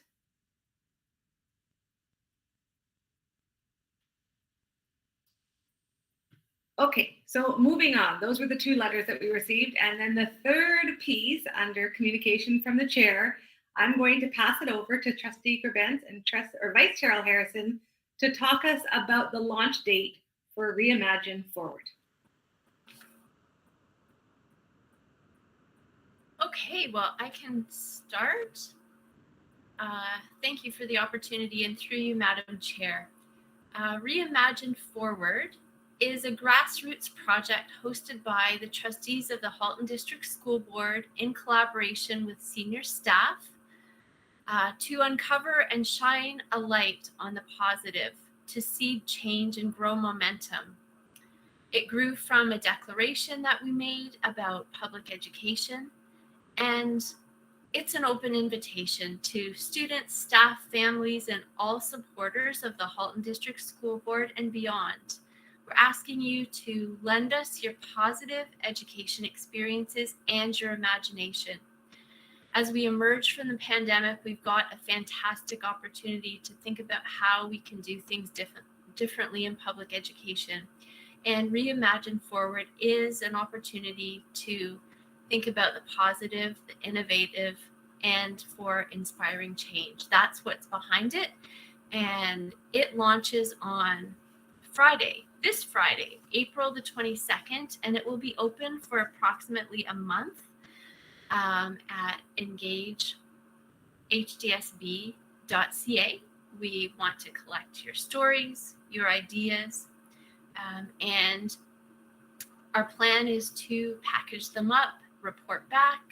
Okay, so moving on, those were the two letters that we received. And then the third piece under communication from the chair, I'm going to pass it over to Trustee Grabentz and Vice Chair Harrison to talk us about the launch date for Reimagine Forward. Okay, well, I can start. Thank you for the opportunity, and through you, Madam Chair. Reimagine Forward is a grassroots project hosted by the trustees of the Halton District School Board in collaboration with senior staff to uncover and shine a light on the positive, to seed change and grow momentum. It grew from a declaration that we made about public education, and it's an open invitation to students, staff, families, and all supporters of the Halton District School Board and beyond. We're asking you to lend us your positive education experiences and your imagination. As we emerge from the pandemic, we've got a fantastic opportunity to think about how we can do things differently in public education. And Reimagine Forward is an opportunity to think about the positive, the innovative, and for inspiring change. That's what's behind it. And it launches on Friday, this Friday, April the 22nd, and it will be open for approximately a month at engagehdsb.ca. We want to collect your stories, your ideas, and our plan is to package them up, report back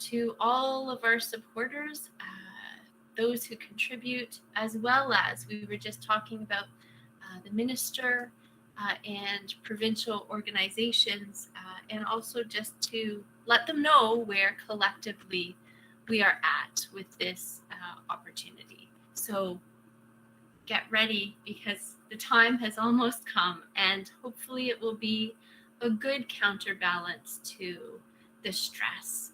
to all of our supporters, those who contribute, as well as we were just talking about the minister and provincial organizations, and also just to let them know where collectively we are at with this opportunity. So get ready, because the time has almost come, and hopefully it will be a good counterbalance to the stress,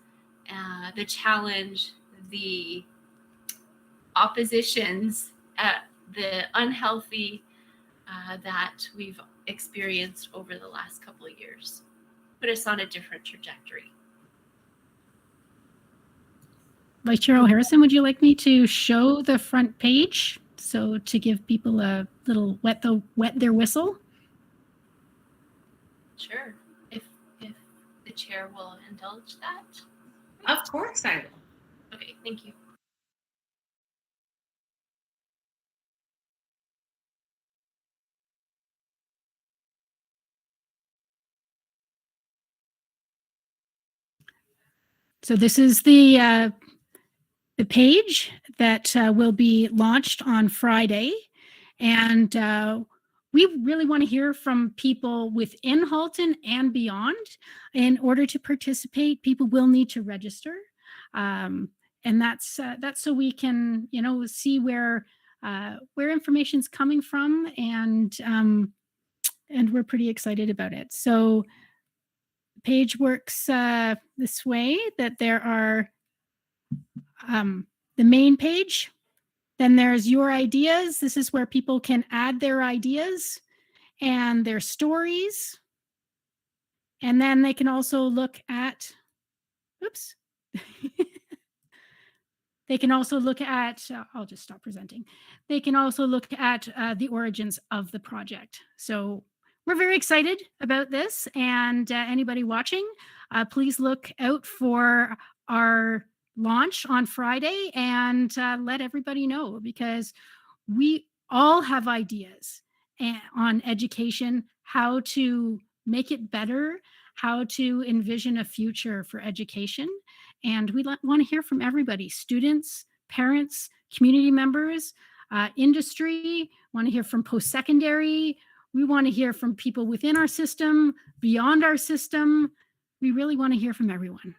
the challenge, the oppositions, the unhealthy that we've experienced over the last couple of years. Put us on a different trajectory. Vice Chair Harrison, would you like me to show the front page? So to give people a little wet their whistle? Sure, if the chair will indulge that. Of course I will. Okay, thank you. So this is the page that will be launched on Friday, and we really want to hear from people within Halton and beyond. In order to participate, people will need to register, and that's so we can see where information's coming from, and we're pretty excited about it. So the page works this way, that there are the main page, Then there's your ideas. This is where people can add their ideas and their stories. And then they can also look at, oops. They can also look at, I'll just stop presenting. They can also look at the origins of the project. So we're very excited about this, and anybody watching, please look out for our launch on Friday and let everybody know, because we all have ideas on education, how to make it better, how to envision a future for education. And we want to hear from everybody, students, parents, community members, industry, want to hear from post-secondary. We want to hear from people within our system, beyond our system. We really want to hear from everyone.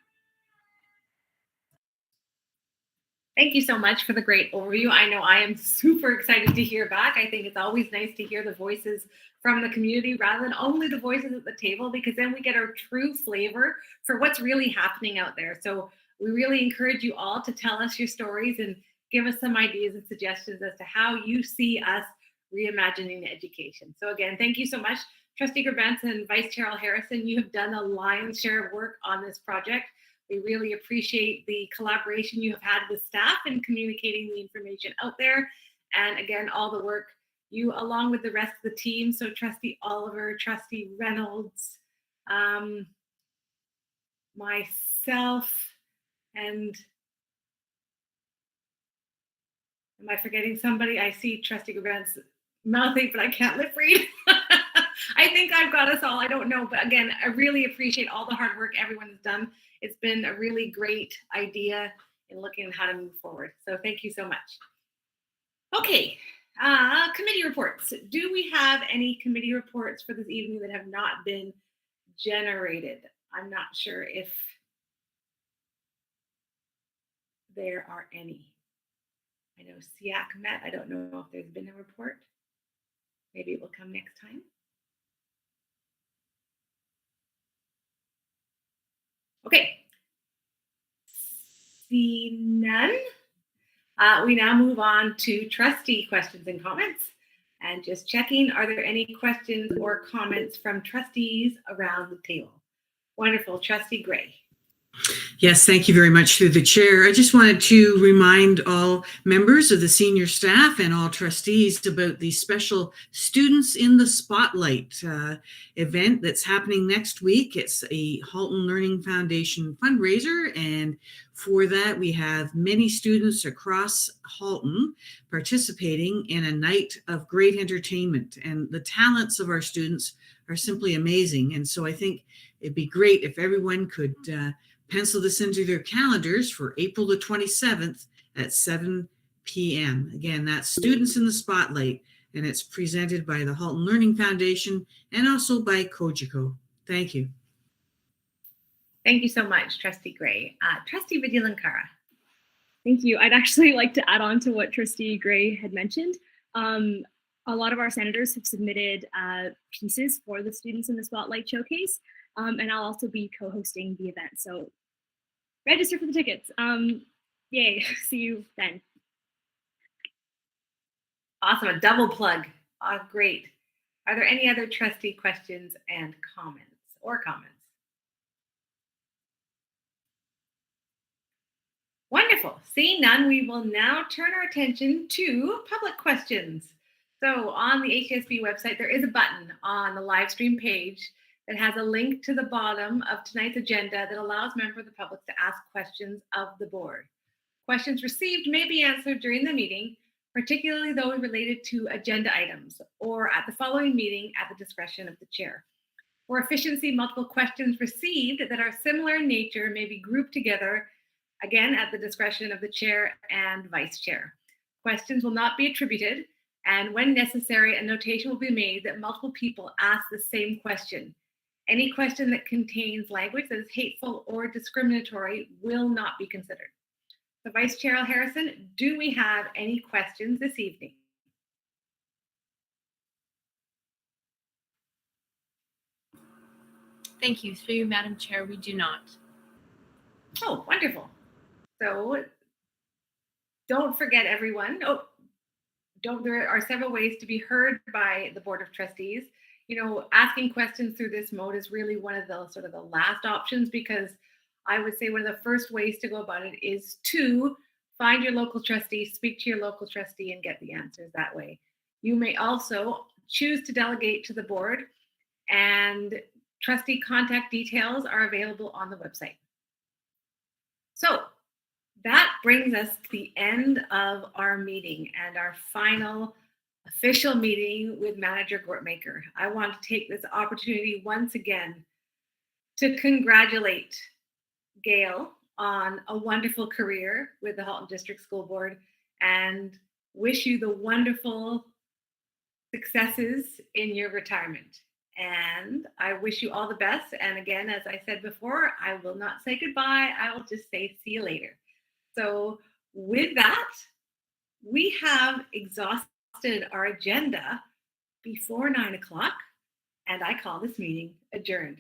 Thank you so much for the great overview. I know I am super excited to hear back. I think it's always nice to hear the voices from the community rather than only the voices at the table, because then we get our true flavor for what's really happening out there. So we really encourage you all to tell us your stories and give us some ideas and suggestions as to how you see us reimagining education. So again, thank you so much, Trustee Gerbentz and Vice Chair Harrison. You have done a lion's share of work on this project. We really appreciate the collaboration you have had with staff in communicating the information out there. And again, all the work you, along with the rest of the team, so Trustee Oliver, Trustee Reynolds, myself, and am I forgetting somebody? I see Trustee Gerbentz mouthing, but I can't lip read. I think I've got us all. I don't know. But again, I really appreciate all the hard work everyone has done. It's been a really great idea in looking at how to move forward. So thank you so much. Okay, committee reports. Do we have any committee reports for this evening that have not been generated? I'm not sure if there are any. I know SEAC met. I don't know if there's been a report. Maybe it will come next time. Okay. See none. We now move on to trustee questions and comments. And just checking, are there any questions or comments from trustees around the table? Wonderful. Trustee Gray. Yes, thank you very much through the chair. I just wanted to remind all members of the senior staff and all trustees about the special Students in the Spotlight event that's happening next week. It's a Halton Learning Foundation fundraiser, and for that we have many students across Halton participating in a night of great entertainment, and the talents of our students are simply amazing. And so I think it'd be great if everyone could pencil this into their calendars for April the 27th at 7 p.m. Again, that's Students in the Spotlight, and it's presented by the Halton Learning Foundation and also by Cogeco. Thank you. Thank you so much, Trustee Gray. Trustee Vidyalankara. Thank you. I'd actually like to add on to what Trustee Gray had mentioned. A lot of our senators have submitted pieces for the Students in the Spotlight Showcase, and I'll also be co-hosting the event. So register for the tickets. Yay, see you then. Awesome, a double plug. Great. Are there any other trustee questions and comments or comments? Wonderful. Seeing none, we will now turn our attention to public questions. So on the HSB website, there is a button on the live stream page that has a link to the bottom of tonight's agenda that allows members of the public to ask questions of the board. Questions received may be answered during the meeting, particularly those related to agenda items, or at the following meeting at the discretion of the chair. For efficiency, multiple questions received that are similar in nature may be grouped together, again at the discretion of the chair and vice chair. Questions will not be attributed, and when necessary, a notation will be made that multiple people ask the same question. Any question that contains language that is hateful or discriminatory will not be considered. So Vice Chair Harrison, do we have any questions this evening? Thank you. Through you, Madam Chair, we do not. Oh, wonderful. So don't forget, everyone. There are several ways to be heard by the Board of Trustees. Asking questions through this mode is really one of the sort of the last options, because I would say one of the first ways to go about it is to find your local trustee, speak to your local trustee, and get the answers that way. You may also choose to delegate to the board, and trustee contact details are available on the website. So that brings us to the end of our meeting and our final official meeting with Manager Gortmaker. I want to take this opportunity once again to congratulate Gail on a wonderful career with the Halton District School Board and wish you the wonderful successes in your retirement. And I wish you all the best. And again, as I said before, I will not say goodbye. I will just say see you later. So with that, we have exhausted our agenda before 9 o'clock, and I call this meeting adjourned.